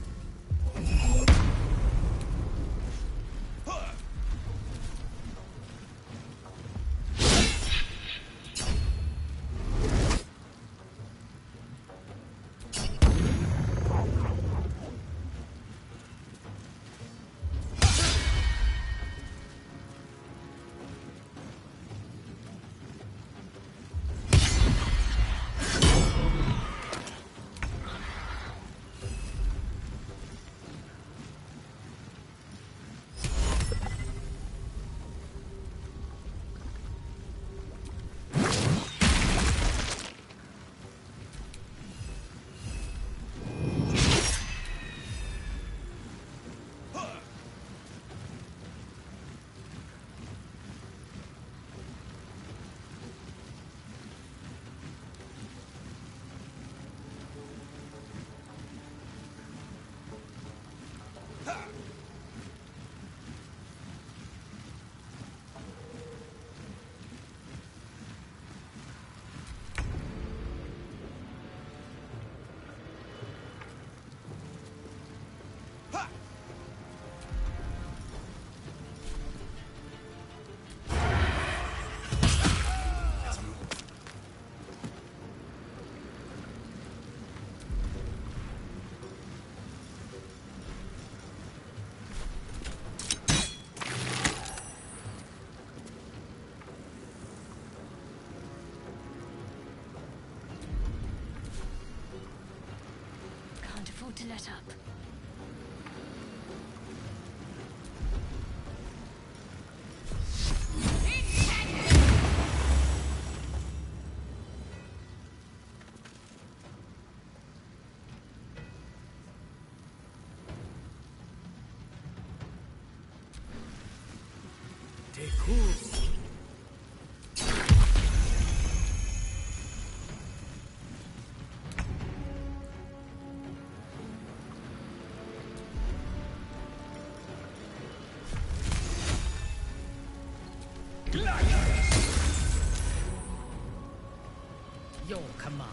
Can't afford to let up. Take cool. Your command.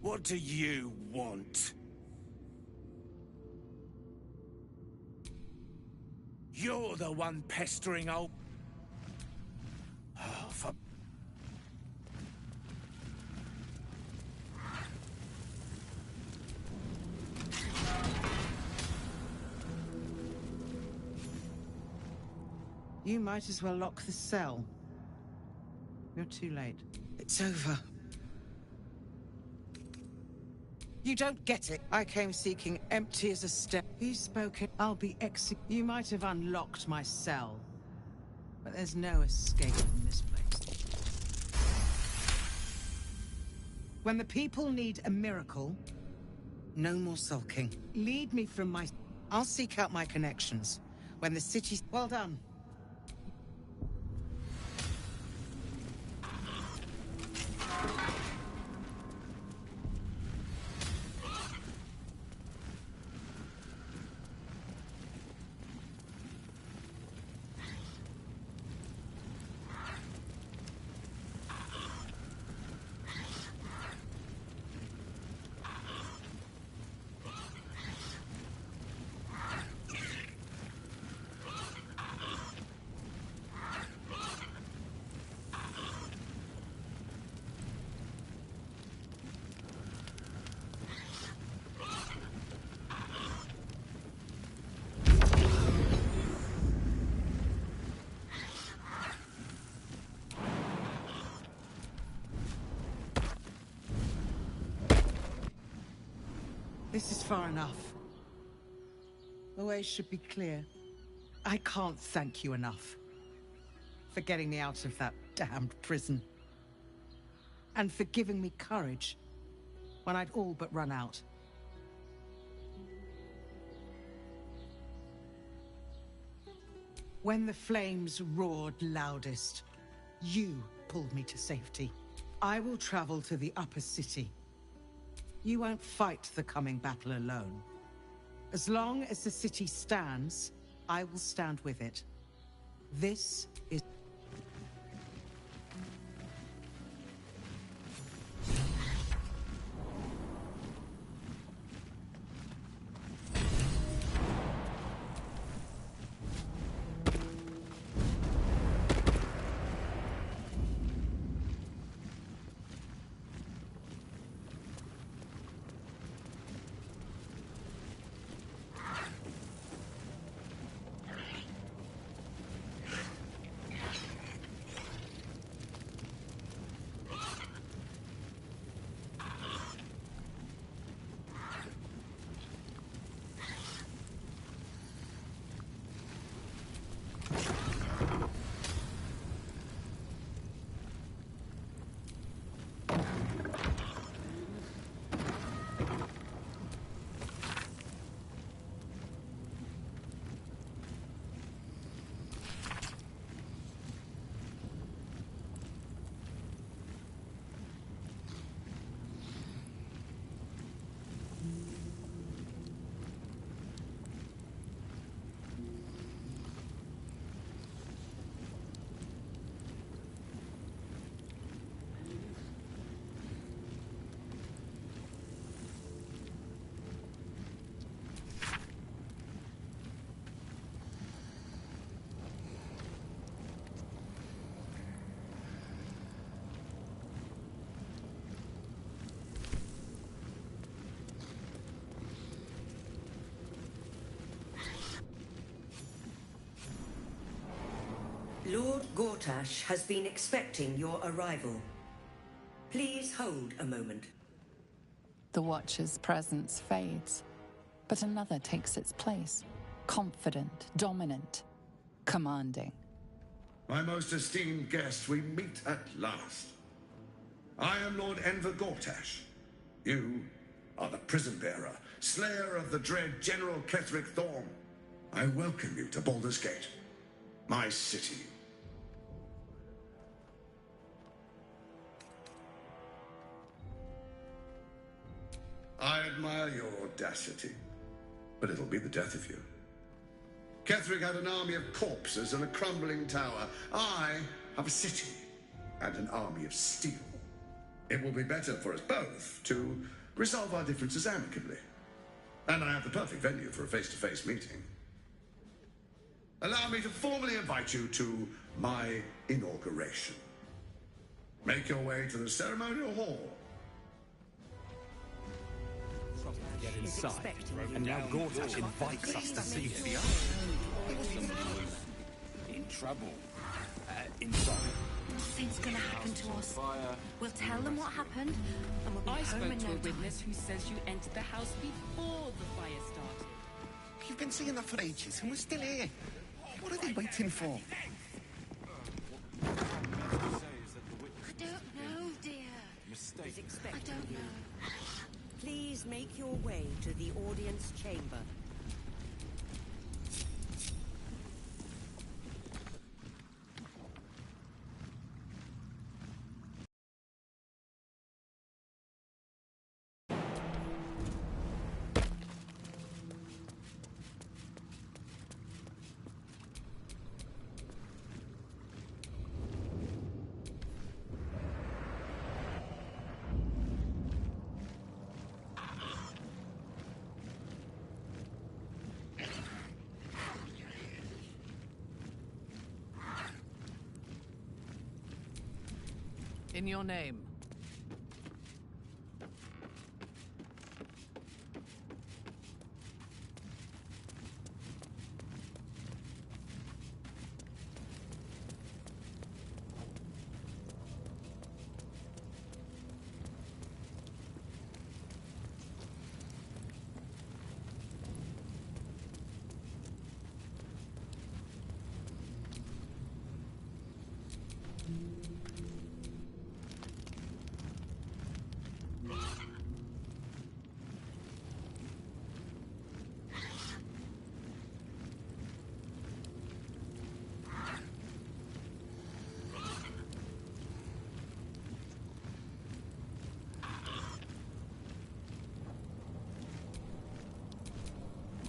What do you want? You're the one pestering old... Oh, for... You might as well lock the cell. You're too late. It's over. You don't get it. I came seeking empty as a step. You spoke it. I'll be You might have unlocked my cell, but there's no escape from this place. When the people need a miracle, no more sulking. Lead me from my... I'll seek out my connections. When the city's... Well done. This is far enough. The way should be clear. I can't thank you enough for getting me out of that damned prison. And for giving me courage when I'd all but run out. When the flames roared loudest, you pulled me to safety. I will travel to the upper city. You won't fight the coming battle alone. As long as the city stands, I will stand with it. This is... Lord Gortash has been expecting your arrival. Please hold a moment. The Watcher's presence fades, but another takes its place. Confident, dominant, commanding. My most esteemed guest, we meet at last. I am Lord Enver Gortash. You are the prison bearer, slayer of the dread General Ketheric Thorm. I welcome you to Baldur's Gate, my city. I admire your audacity, but it'll be the death of you. Ketheric had an army of corpses and a crumbling tower. I have a city and an army of steel. It will be better for us both to resolve our differences amicably. And I have the perfect venue for a face-to-face meeting. Allow me to formally invite you to my inauguration. Make your way to the ceremonial hall. Get inside, and now Gortash invites us to see him. In trouble. Inside. Nothing's gonna happen to us. We'll tell them what happened, and we'll be home in no time. Witness who says you entered the house before the fire started. You've been saying that for ages, and we're still here. What are they waiting for? I don't know, dear. Is expecting you. Please make your way to the audience chamber. In your name.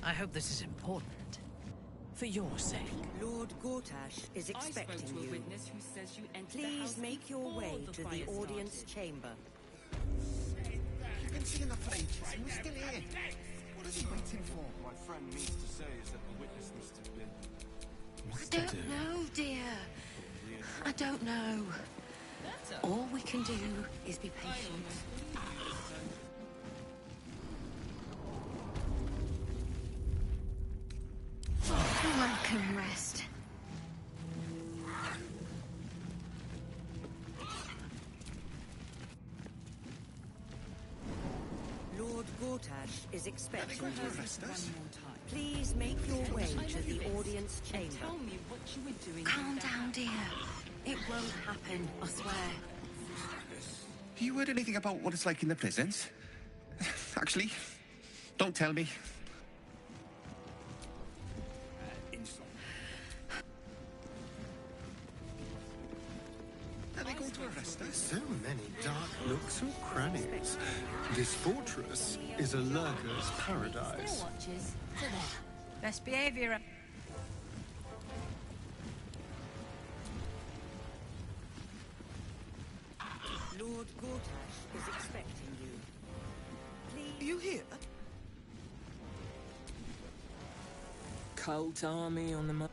I hope this is important. For your sake. Lord Gortash is expecting I spoke to a you. witness who says you entered the Please house make your before way the to fire the audience started. chamber. You've been saying that for ages, and we're still here. What are they waiting for? My friend means to say is that the witness must have been... I don't know, dear. I don't know. All we can do is be patient. Welcome, rest. Lord Gortash is expecting going to you. arrest us? Please make your way to the audience chamber. Tell me what you were doing. Calm down, dear. It won't happen, I swear. You heard anything about what it's like in the prisons? Actually, don't tell me. Are they going to arrest us? So many dark nooks and crannies. This fortress is a lurker's paradise. Watches to there. Best behaviour. Lord Gortash is expecting you. Please. Are you here? Cult army on the map.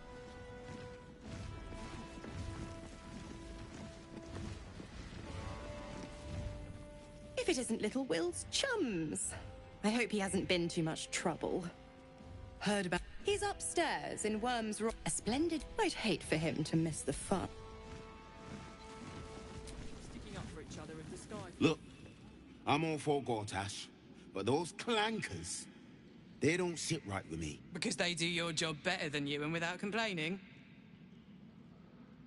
If it isn't little Will's chums. I hope he hasn't been too much trouble. Heard about... He's upstairs in Worm's Rock. A splendid... I'd hate for him to miss the fun. Sticking up for each other in the sky. Look, I'm all for Gortash, but those clankers, they don't sit right with me. Because they do your job better than you and without complaining.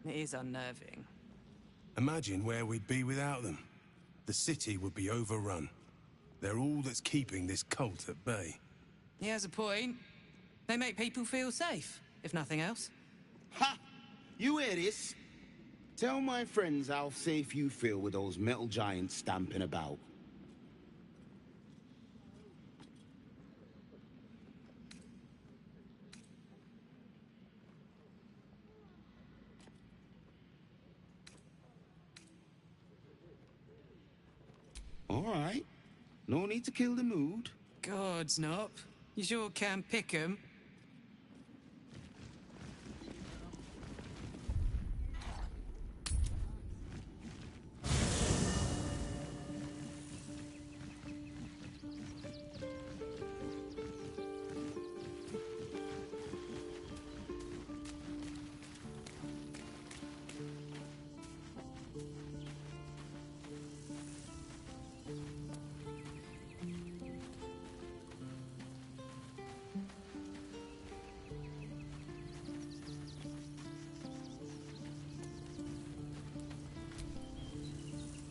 It is unnerving. Imagine where we'd be without them. The city would be overrun. They're all that's keeping this cult at bay. He has a point. They make people feel safe, if nothing else. Ha! You hear this? Tell my friends how safe you feel with those metal giants stamping about. All right. No need to kill the mood. Gods, Nop. You sure can pick 'em.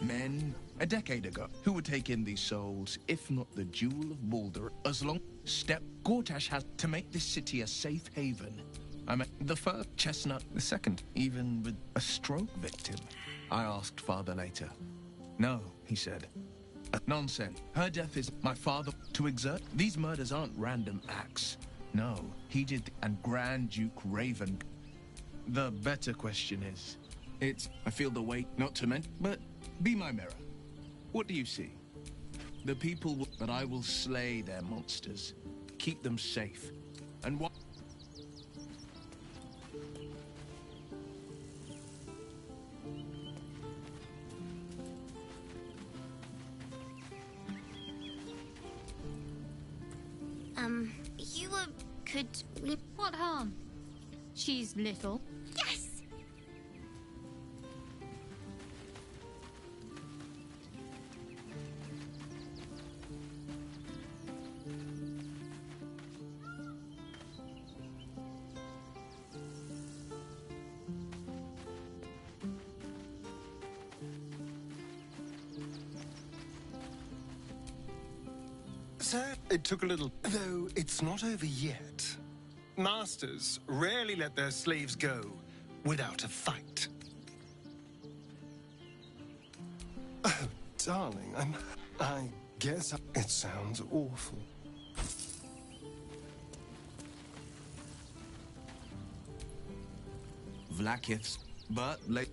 Men, a decade ago, who would take in these souls, if not the jewel of Baldur, as long step Gortash has to make this city a safe haven. I mean, the first chestnut, the second, even with a stroke victim. I asked father later. No, he said. Nonsense. Her death is my father to exert. These murders aren't random acts. No, he did, and Grand Duke Raven. The better question is, I feel the weight, not to mention, but be my mirror. What do you see? The people, but I will slay their monsters, keep them safe, and what? What harm? She's little. Yes! So, it took a little... Though it's not over yet. Masters rarely let their slaves go without a fight. Oh, darling, I guess it sounds awful. Vlakiths, but like...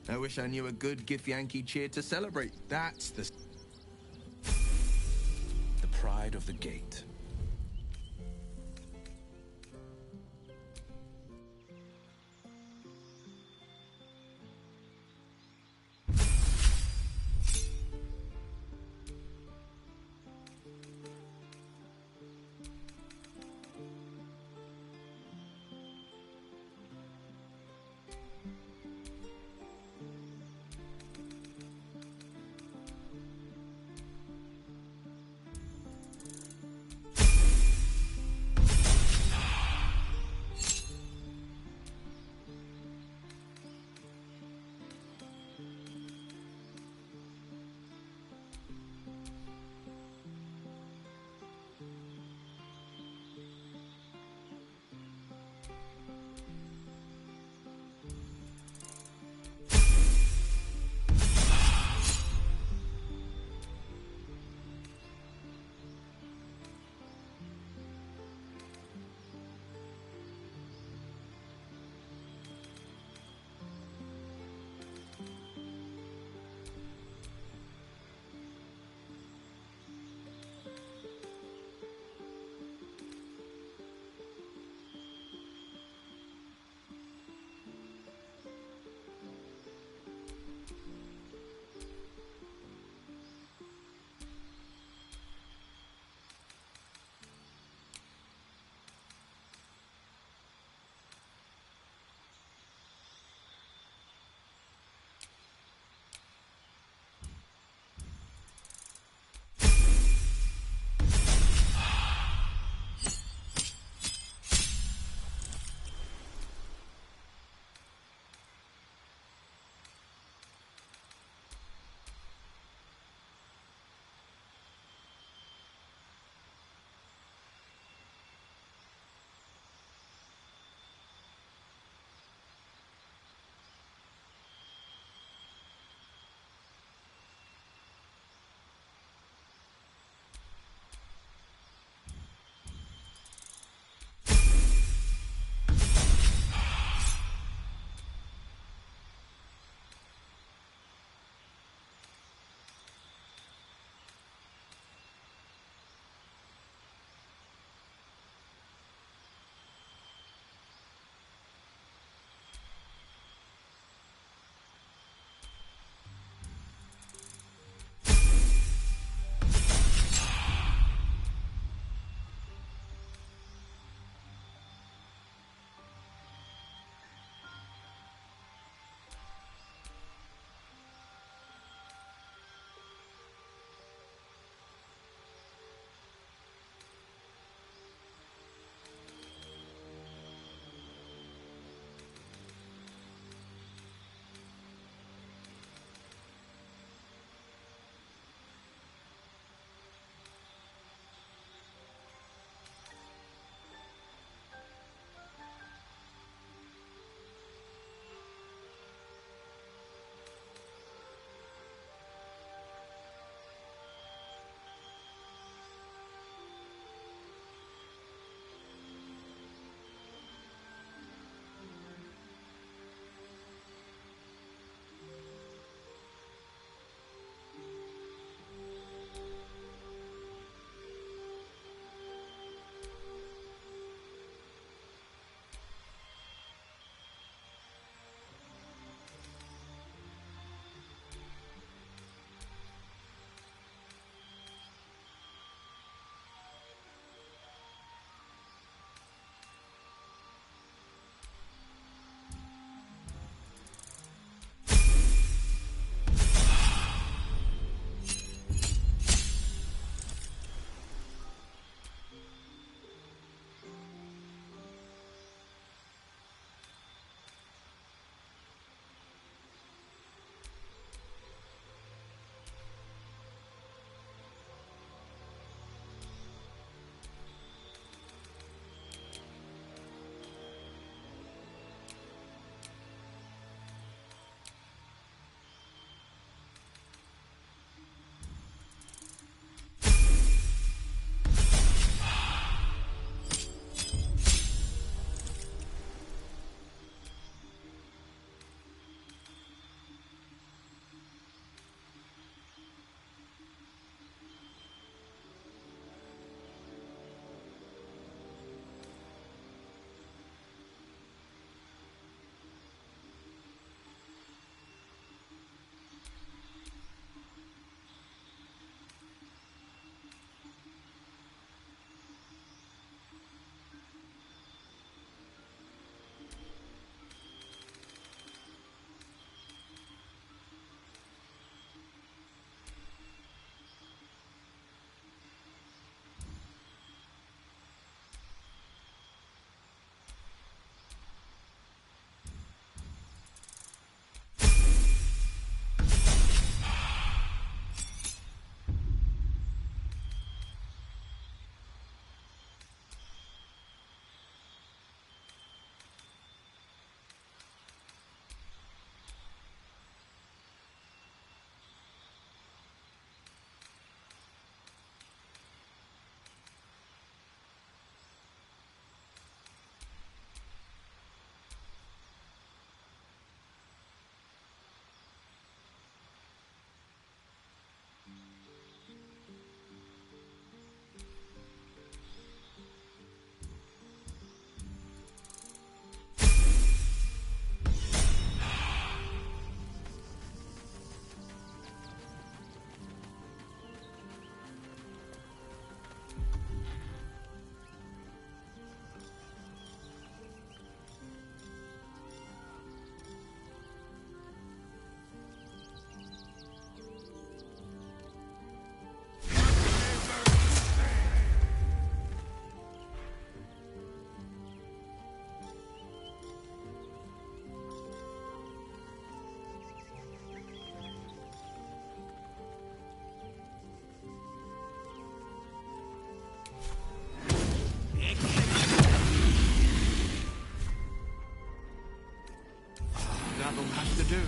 I wish I knew a good Githyanki cheer to celebrate. That's the pride of the gate. to do.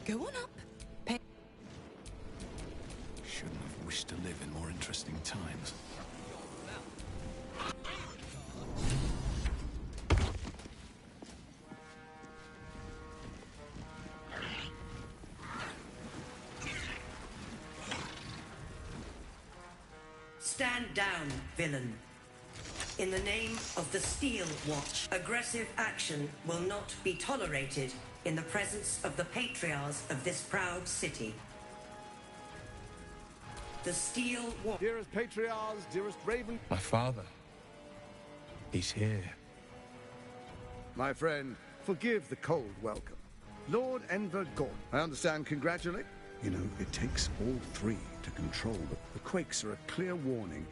Go on up. Shouldn't have wished to live in more interesting times. Stand down, villain. In the name of the Steel Watch, aggressive action will not be tolerated in the presence of the patriarchs of this proud city. The Steel Watch. Dearest patriarchs, dearest Raven. My father. He's here. My friend, forgive the cold welcome. Lord Enver Gort, I understand, congratulate. You know, it takes all three to control the quakes are a clear warning.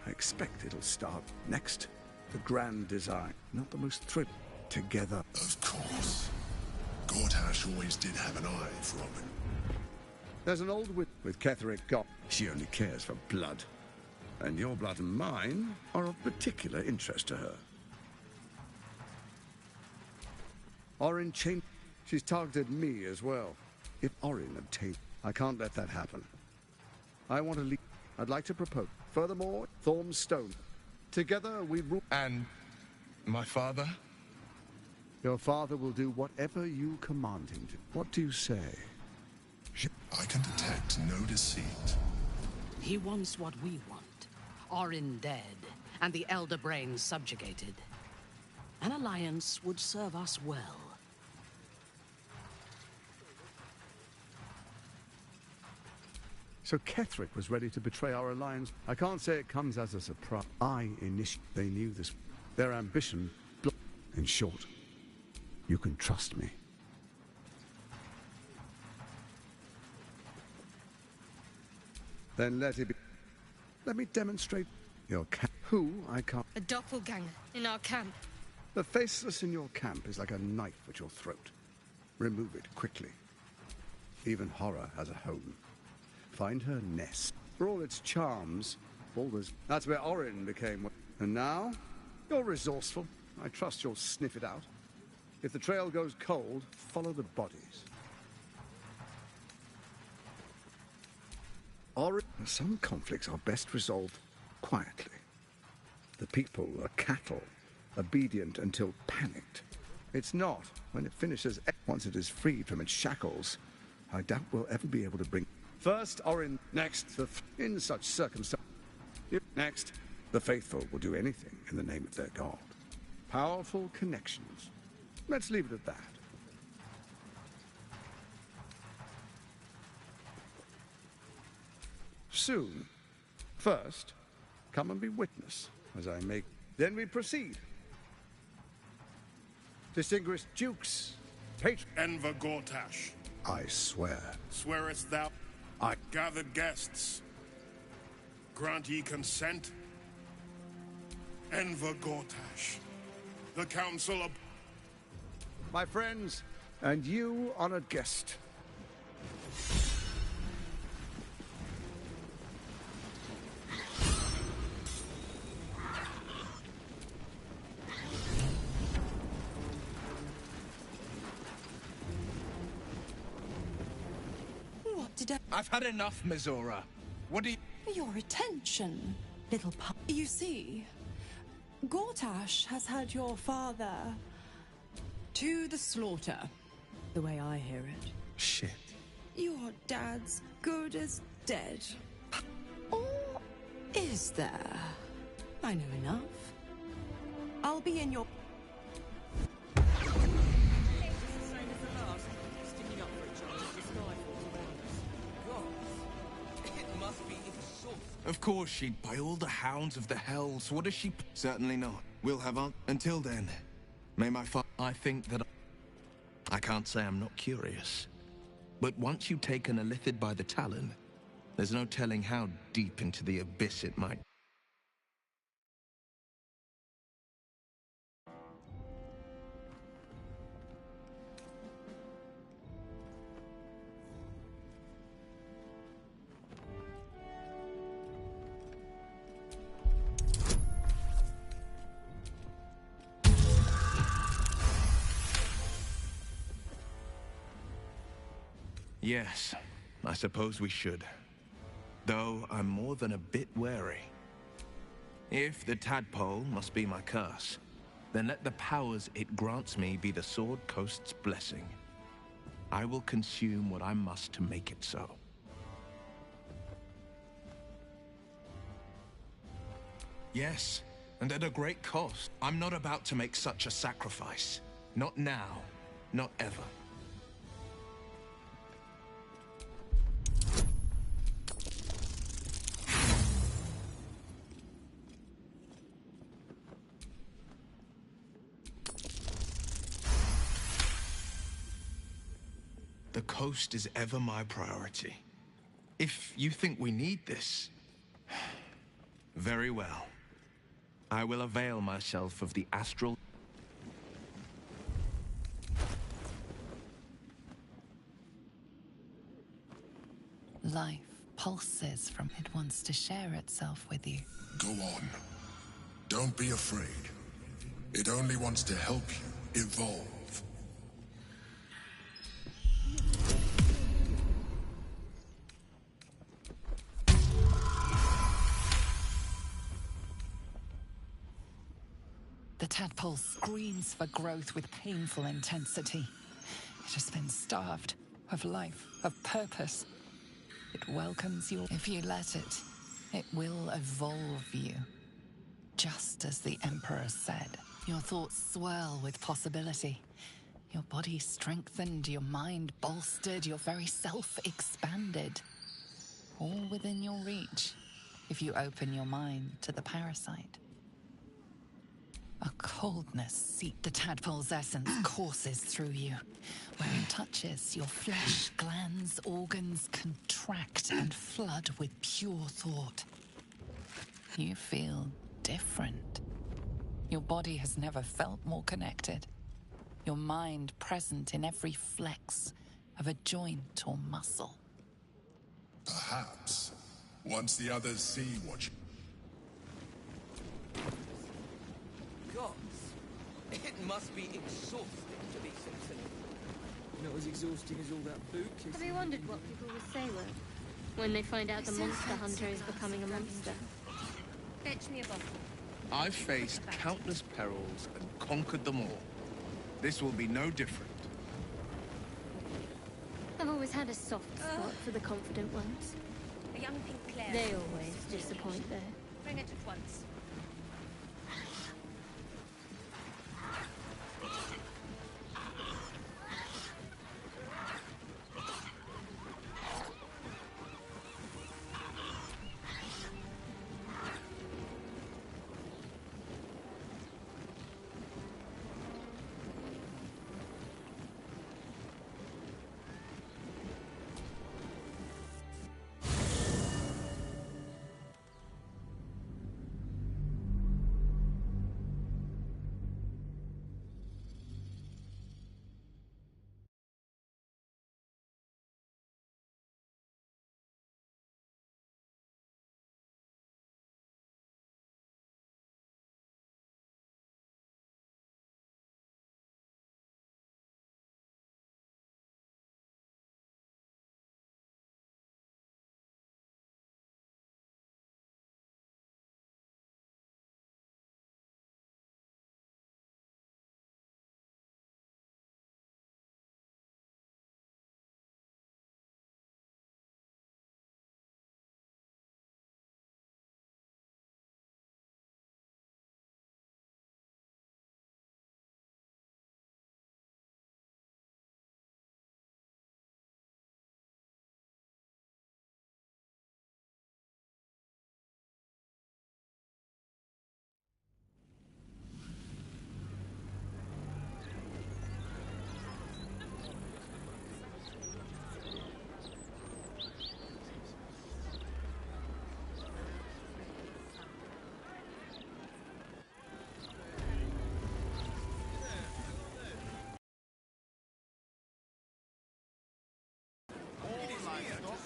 I expect it'll start next. The grand design, not the most thrilling. Together. Of course. Gortash always did have an eye for Robin. There's an old witch with Ketheric Gott. She only cares for blood. And your blood and mine are of particular interest to her. Orin chain. She's targeted me as well. If Orin obtained, I can't let that happen. I want to leave. I'd like to propose. Furthermore, Thorm's Stone. Together we rule. And my father? Your father will do whatever you command him to. What do you say? I can detect no deceit. He wants what we want. Orin dead, and the Elder Brain subjugated. An alliance would serve us well. So Ketheric was ready to betray our alliance. I can't say it comes as a surprise. They knew this. Their ambition. In short, you can trust me. Then let it be. Let me demonstrate your camp. Who I can't. A doppelganger in our camp. The faceless in your camp is like a knife at your throat. Remove it quickly. Even horror has a home. Find her nest. For all its charms, Baldur's. That's where Orin became. And now, you're resourceful. I trust you'll sniff it out. If the trail goes cold, follow the bodies. Orin. Some conflicts are best resolved quietly. The people are cattle, obedient until panicked. It's not when it finishes. Once it is freed from its shackles, I doubt we'll ever be able to bring. First, Orin. Next, in such circumstances. Next, the faithful will do anything in the name of their god. Powerful connections. Let's leave it at that. Soon. First, come and be witness as I make. Then we proceed. Distinguished dukes, Enver Gortash. I swear. Swearest thou? I gathered guests. Grant ye consent? Enver Gortash. The council of... My friends, and you, honored guest. I've had enough, Mizora. What do you... Your attention, little pup. You see, Gortash has had your father to the slaughter, the way I hear it. Shit. Your dad's good as dead. Or is there? I know enough. I'll be in your... Of course she'd, by all the hounds of the hells. What does she... Certainly not. We'll have on... Until then, may my I think that... I can't say I'm not curious. But once you've taken a lithid by the talon, there's no telling how deep into the abyss it might... Yes, I suppose we should. Though I'm more than a bit wary. If the tadpole must be my curse, then let the powers it grants me be the Sword Coast's blessing. I will consume what I must to make it so. Yes, and at a great cost. I'm not about to make such a sacrifice. Not now, not ever. The coast is ever my priority. If you think we need this, very well. I will avail myself of the astral... Life pulses from it wants to share itself with you. Go on. Don't be afraid. It only wants to help you evolve. The tadpole screams for growth with painful intensity. It has been starved of life, of purpose. It welcomes you. If you let it, it will evolve you. Just as the Emperor said. Your thoughts swirl with possibility. Your body strengthened, your mind bolstered, your very self expanded. All within your reach, if you open your mind to the parasite. A coldness seep the tadpole's essence courses through you. Where it touches, your flesh, glands, organs contract and flood with pure thought. You feel different. Your body has never felt more connected. Your mind present in every flex of a joint or muscle. Perhaps, once the others see what you... Gods, it must be exhausting to be so silly. Not as exhausting as all that food kissing. Have you wondered what people will say when they find out the monster hunter is becoming a monster? Fetch me a bottle. I've faced countless perils and conquered them all. This will be no different. I've always had a soft spot for the confident ones. A young pink Claire. They always disappoint, though. Bring it at once.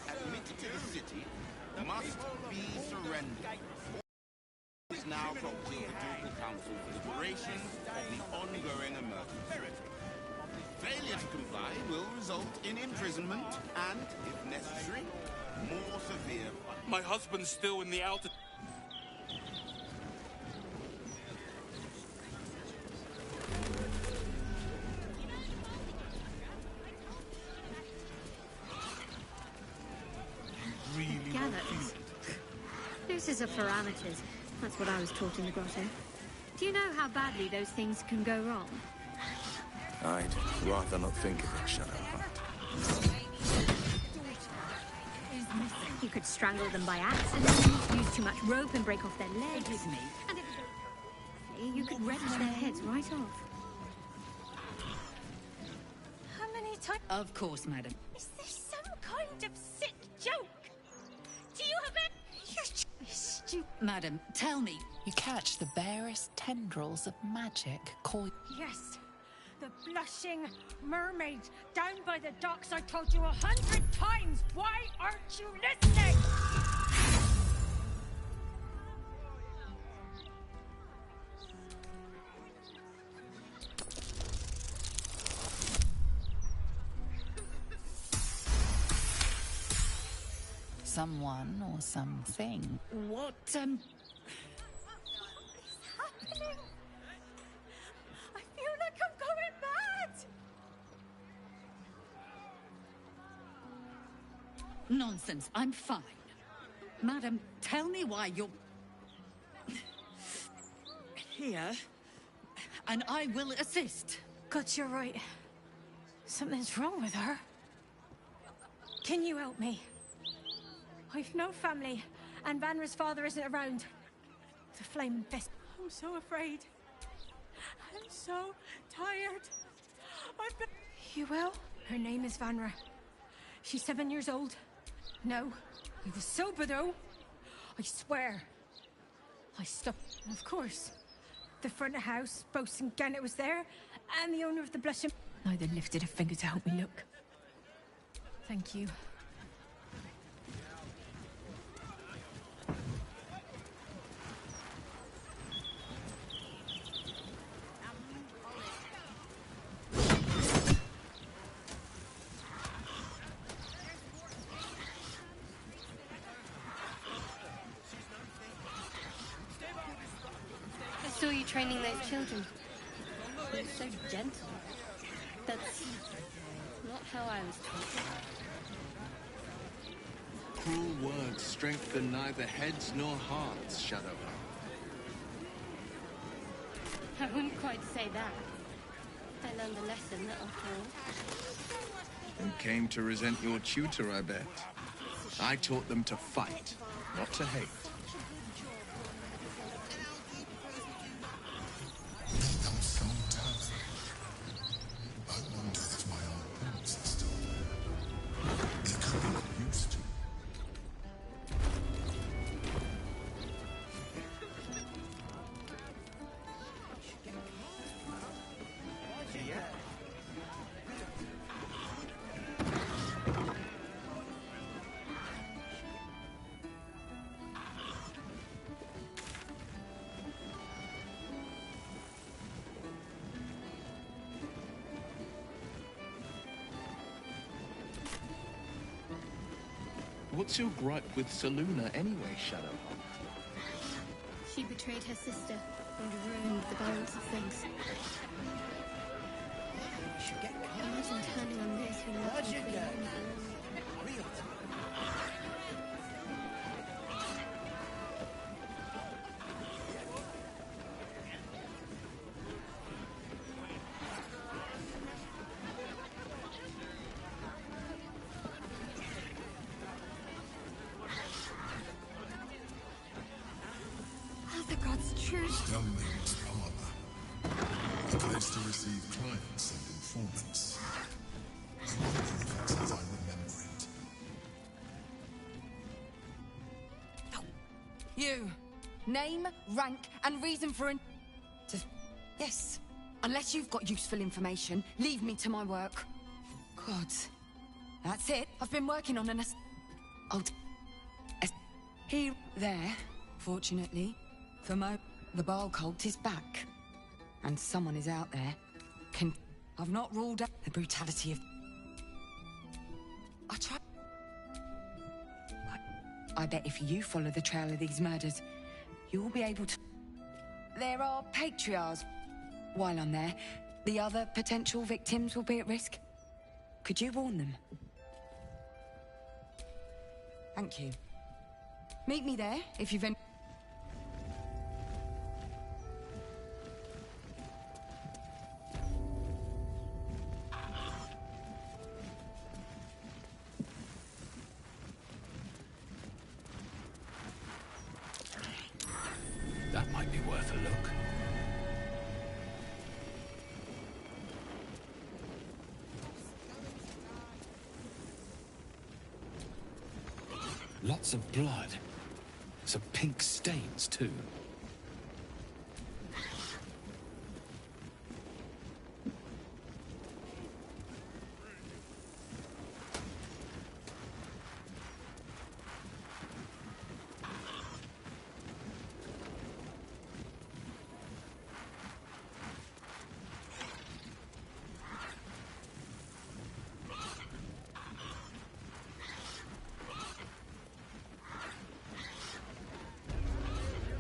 Admitted to the city must be surrendered. Is now property of the Ducal Council for the duration of the ongoing emergency. Failure to comply will result in imprisonment and, if necessary, more severe. My husband's still in the outer... Gallows. Nooses are for amateurs. That's what I was taught in the grotto. Do you know how badly those things can go wrong? I'd rather not think of it, Shadowheart. You could strangle them by accident, use too much rope and break off their legs. Forgive me. And if you could wrench their heads right off. How many times? Of course, madam. Is this some kind of sick joke? Do you have it? You're stupid. Madam, tell me. You catch the barest tendrils of magic called... Yes. The blushing mermaid down by the docks. I told you 100 times. Why aren't you listening? Someone or something. What, happening? I feel like I'm going mad. Nonsense, I'm fine. Madam, tell me why you're... here, and I will assist. God, you're right. Something's wrong with her. Can you help me? I've no family, and Vanra's father isn't around. The flaming fist. I'm so afraid. I'm so tired. I've been... You will? Her name is Vanra. She's 7 years old. No, I was sober though. I swear. I stopped. Of course. The front of house, Bosun Gannet was there, and the owner of the blushing... Neither lifted a finger to help me look. Thank you. I saw you training those children. You're so gentle. That's not how I was taught. Cruel words strengthen neither heads nor hearts, Shadowheart. I wouldn't quite say that. I learned a lesson, after all. And came to resent your tutor, I bet. I taught them to fight, not to hate. I'm so tough. I wonder if my own parents are still there. They could be not used to. What's your gripe with Saluna anyway, Shadowheart? She betrayed her sister and ruined the balance of things. Imagine turning on those who love you for your own glory. The gods choose. Young lady's parlor. A place to receive clients and informants. I wonder if it's as I remember it. You. Name, rank, and reason for an... Yes. Unless you've got useful information, leave me to my work. Gods. That's it. I've been working on an... He... There, fortunately. For Mo, the Baal cult is back. And someone is out there. I've not ruled out the brutality of... I try... I bet if you follow the trail of these murders, you'll be able to... There are patriarchs. While I'm there, the other potential victims will be at risk. Could you warn them? Thank you. Meet me there if you've any... That might be worth a look. Lots of blood. Some pink stains, too.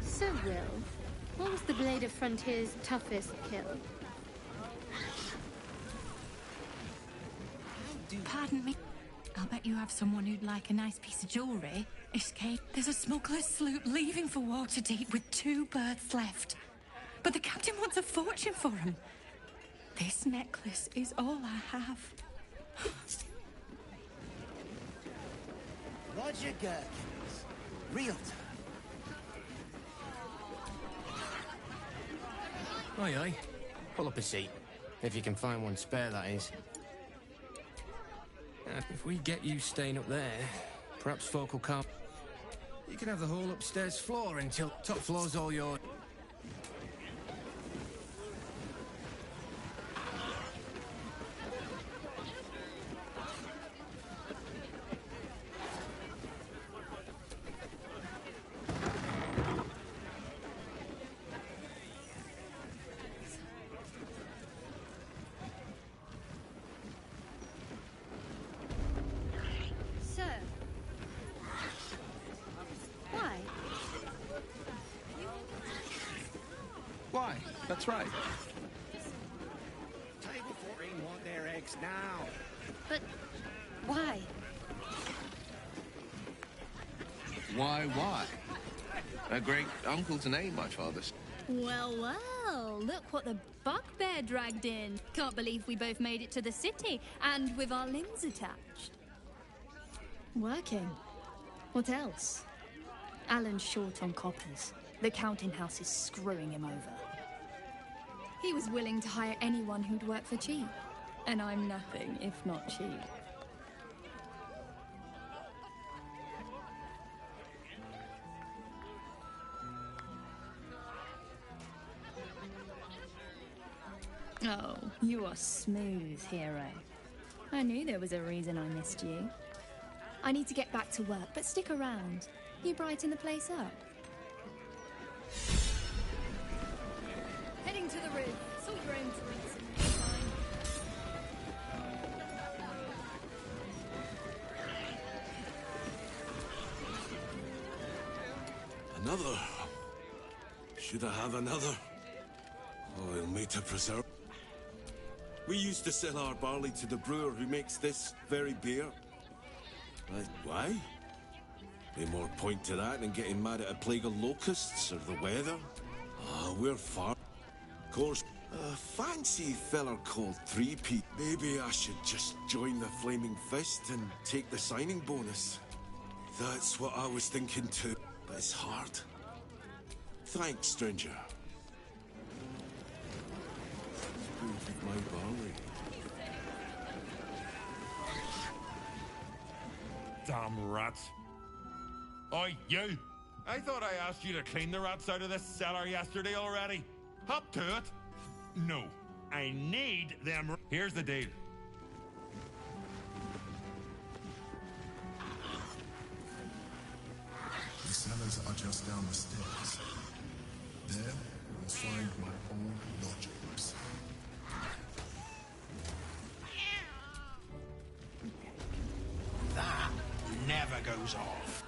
So, Will, what was the Blade of Frontier's toughest kill? Pardon me. I'll bet you have someone who'd like a nice piece of jewellery. Escape. There's a smuggler's sloop leaving for Waterdeep with 2 berths left. But the captain wants a fortune for him. This necklace is all I have. Roger Gherkins, realtor. Aye, aye. Pull up a seat. If you can find one spare, that is. If we get you staying up there, perhaps folk will come. You can have the whole upstairs floor until top floor's all yours. So, why? Why? That's right. Table 14 want their eggs now. But why? Why? A great uncle's name, my father's. Well, well, look what the bugbear dragged in. Can't believe we both made it to the city, and with our limbs attached. Working. What else? Alan's short on coppers. The counting house is screwing him over. He was willing to hire anyone who'd work for cheap. And I'm nothing if not cheap. Oh, you are smooth, hero. I knew there was a reason I missed you. I need to get back to work, but stick around. You brighten the place up. Heading to the roof. Sort your own drinks in the meantime. Another? Should I have another? Oil me to preserve. We used to sell our barley to the brewer who makes this very beer. Why? Be more point to that than getting mad at a plague of locusts or the weather. Ah, we're far. Of course, a fancy feller called 3P. Maybe I should just join the Flaming Fist and take the signing bonus. That's what I was thinking too, but it's hard. Thanks, stranger. With my barley. Damn rats. Oi, you! I thought I asked you to clean the rats out of this cellar yesterday already. Hop to it. No, I need them. Here's the deal. The cellars are just down the stairs. There, you will find my old lodgings. goes off.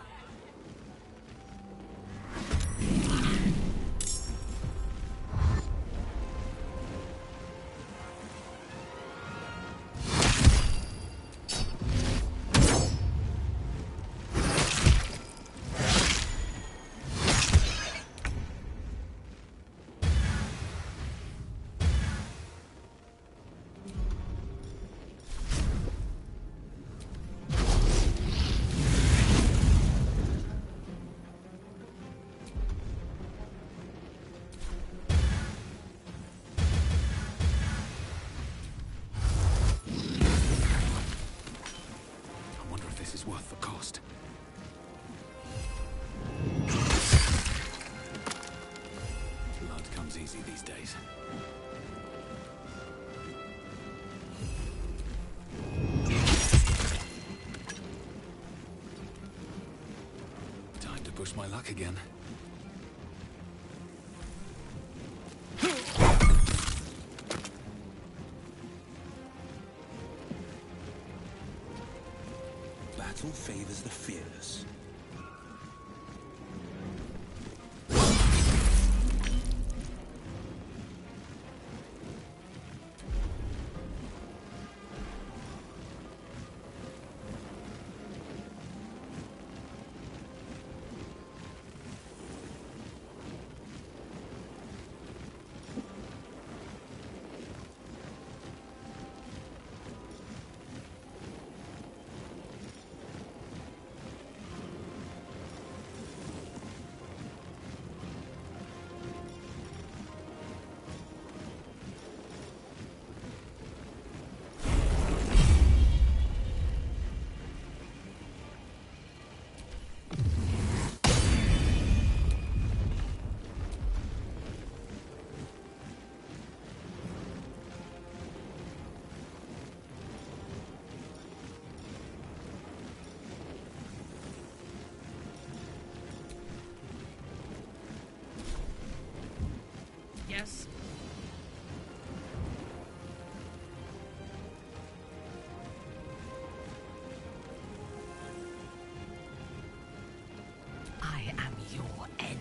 Worth the cost. Blood comes easy these days. Time to push my luck again. Battle favors the fearless. Yes. I am your end.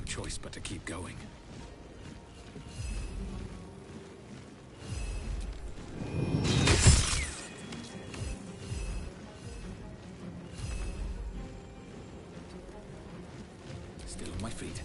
Choice but to keep going. Still on my feet.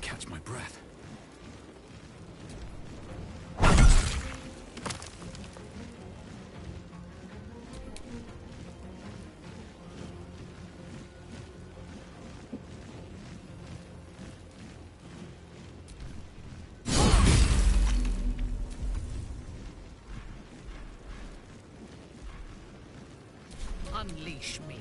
Catch my breath. unleash me.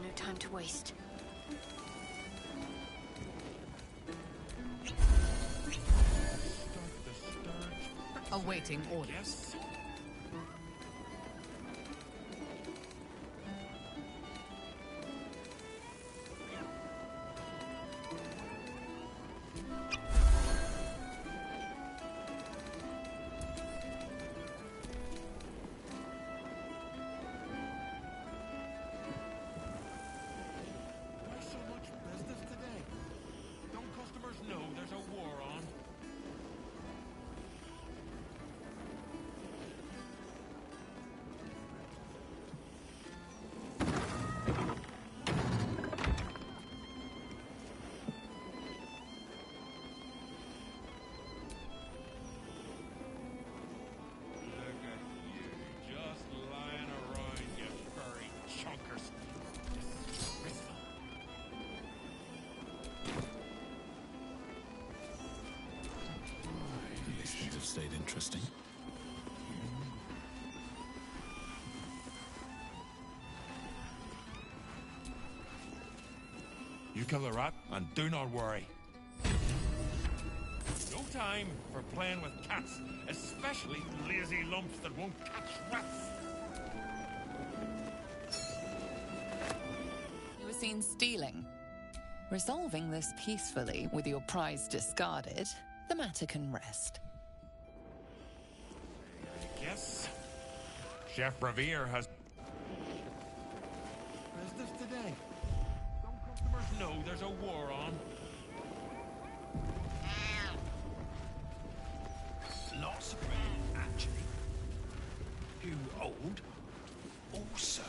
No time to waste. Awaiting orders. Stayed interesting. You kill the rat, and do not worry. No time for playing with cats, especially lazy lumps that won't catch rats. You were seen stealing. Resolving this peacefully with your prize discarded, the matter can rest. Yes. Chef Revere has business today. Don't customers know there's a war on? Lots of bread, actually. Too old. Also.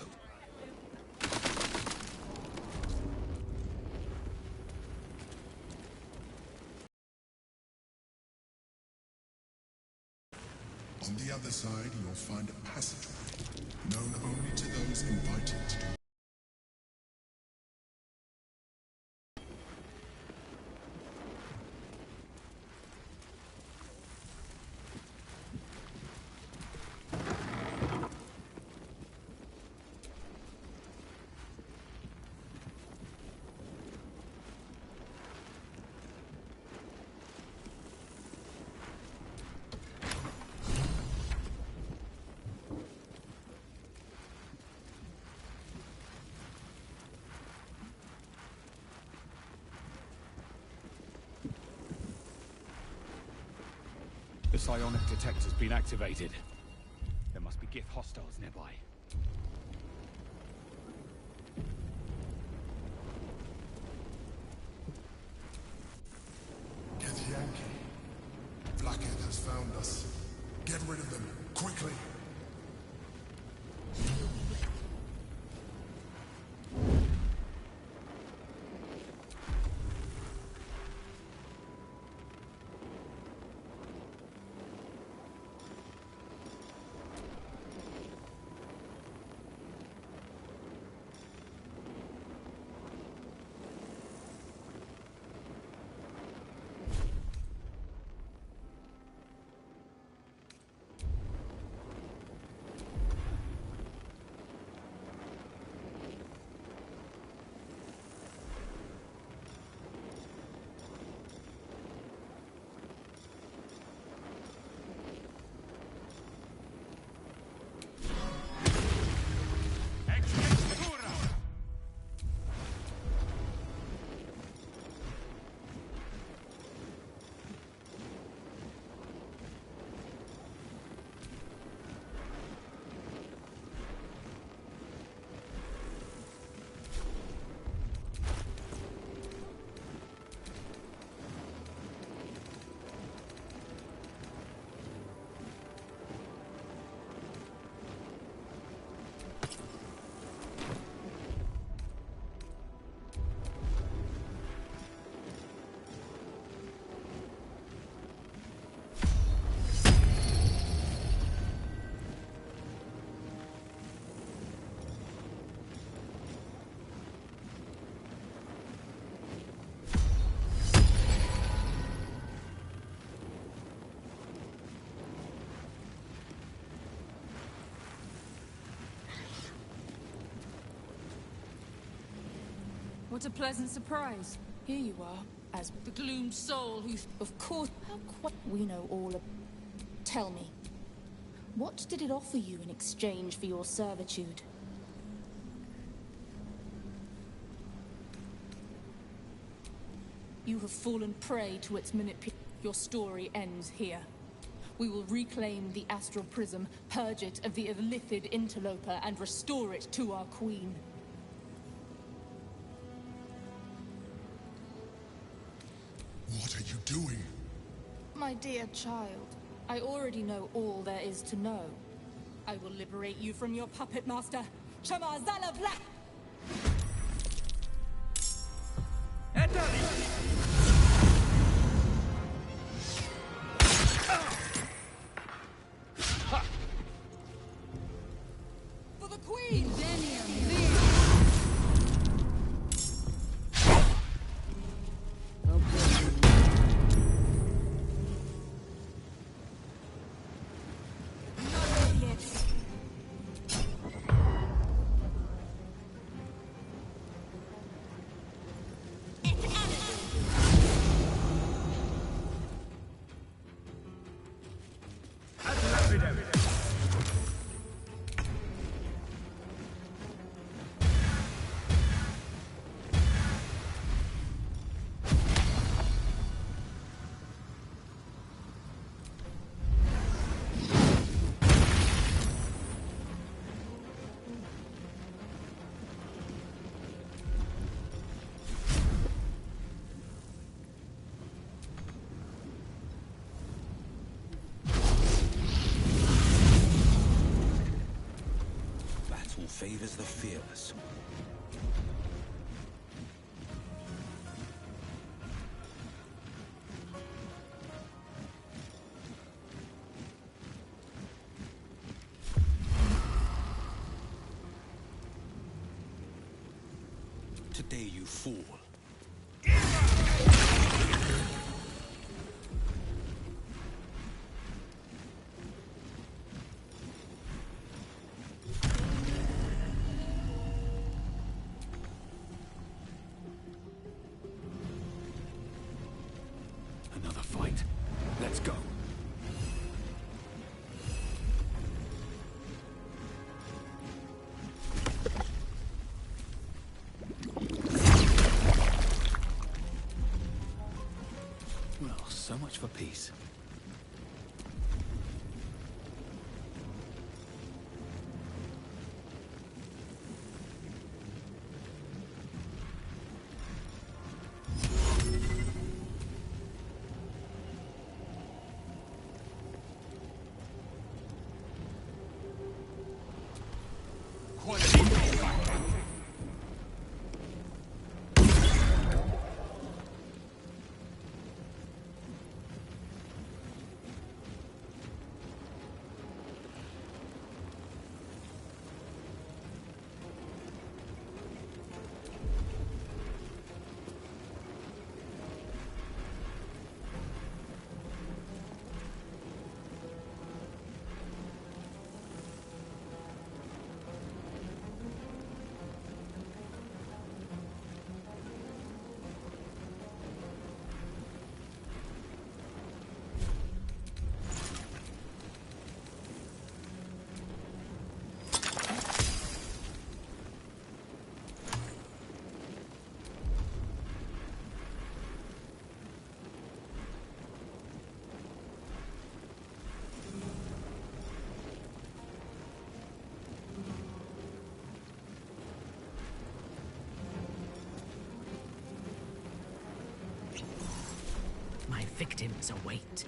On the other side, you'll find a passageway, known only to those invited to do. The psionic detector's been activated. There must be Gith hostiles nearby. Get Yankee. Blackhead has found us. Get rid of them, quickly. What a pleasant surprise. Here you are, as the gloomed soul who's... Of course, how quite... We know all of... Tell me, what did it offer you in exchange for your servitude? You have fallen prey to its manipulation. Your story ends here. We will reclaim the astral prism, purge it of the illithid interloper, and restore it to our queen. What are you doing? My dear child, I already know all there is to know. I will liberate you from your puppet master, Chamazala Black! For the queen! Favors the fearless. Today you fall. Another fight. Let's go. Well, so much for peace. victims await.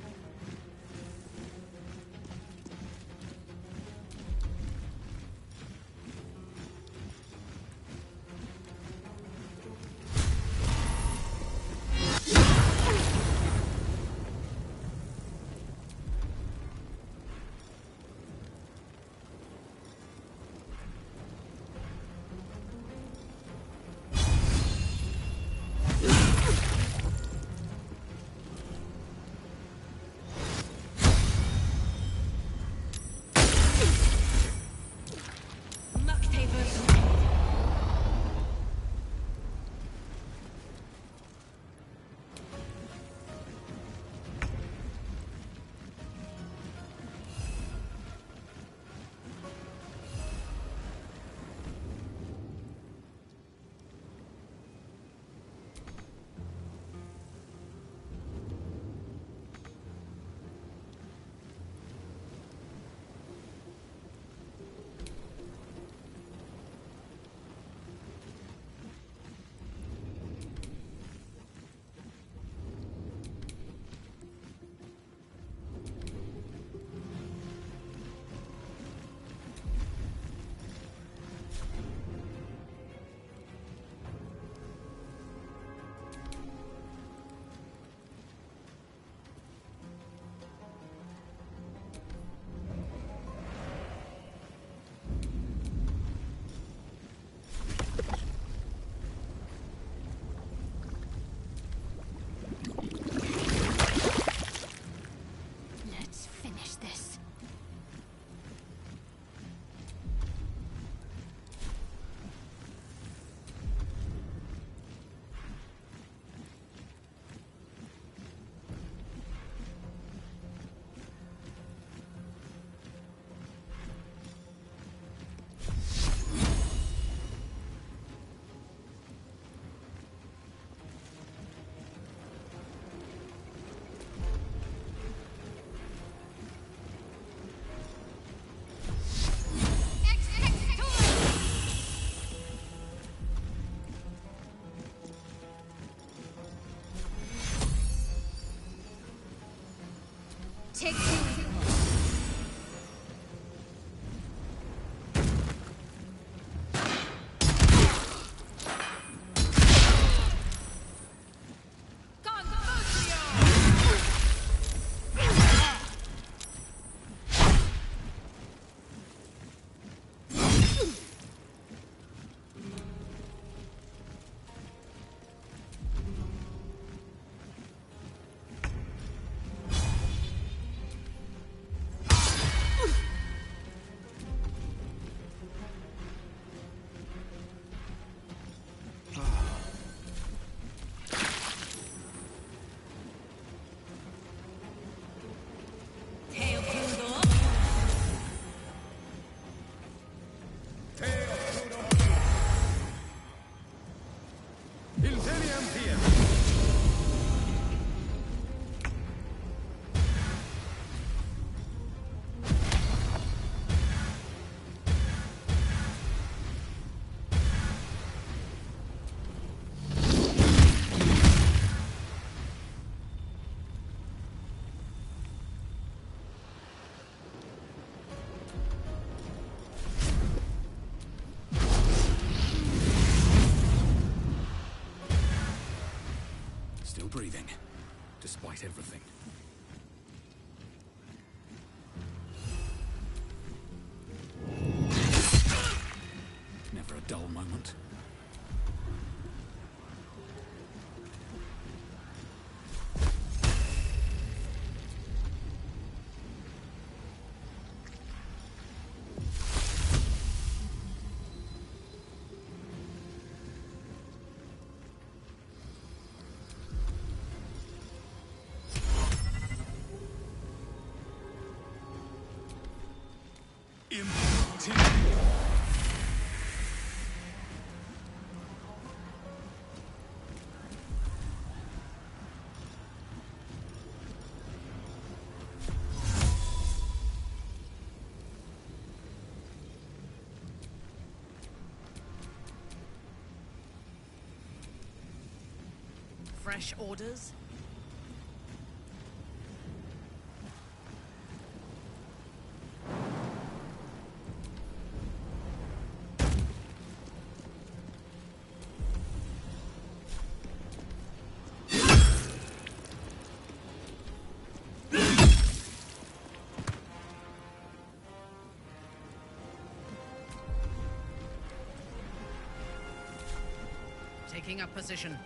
Take two. Still breathing, despite everything. Never a dull moment. Fresh orders? Taking up position.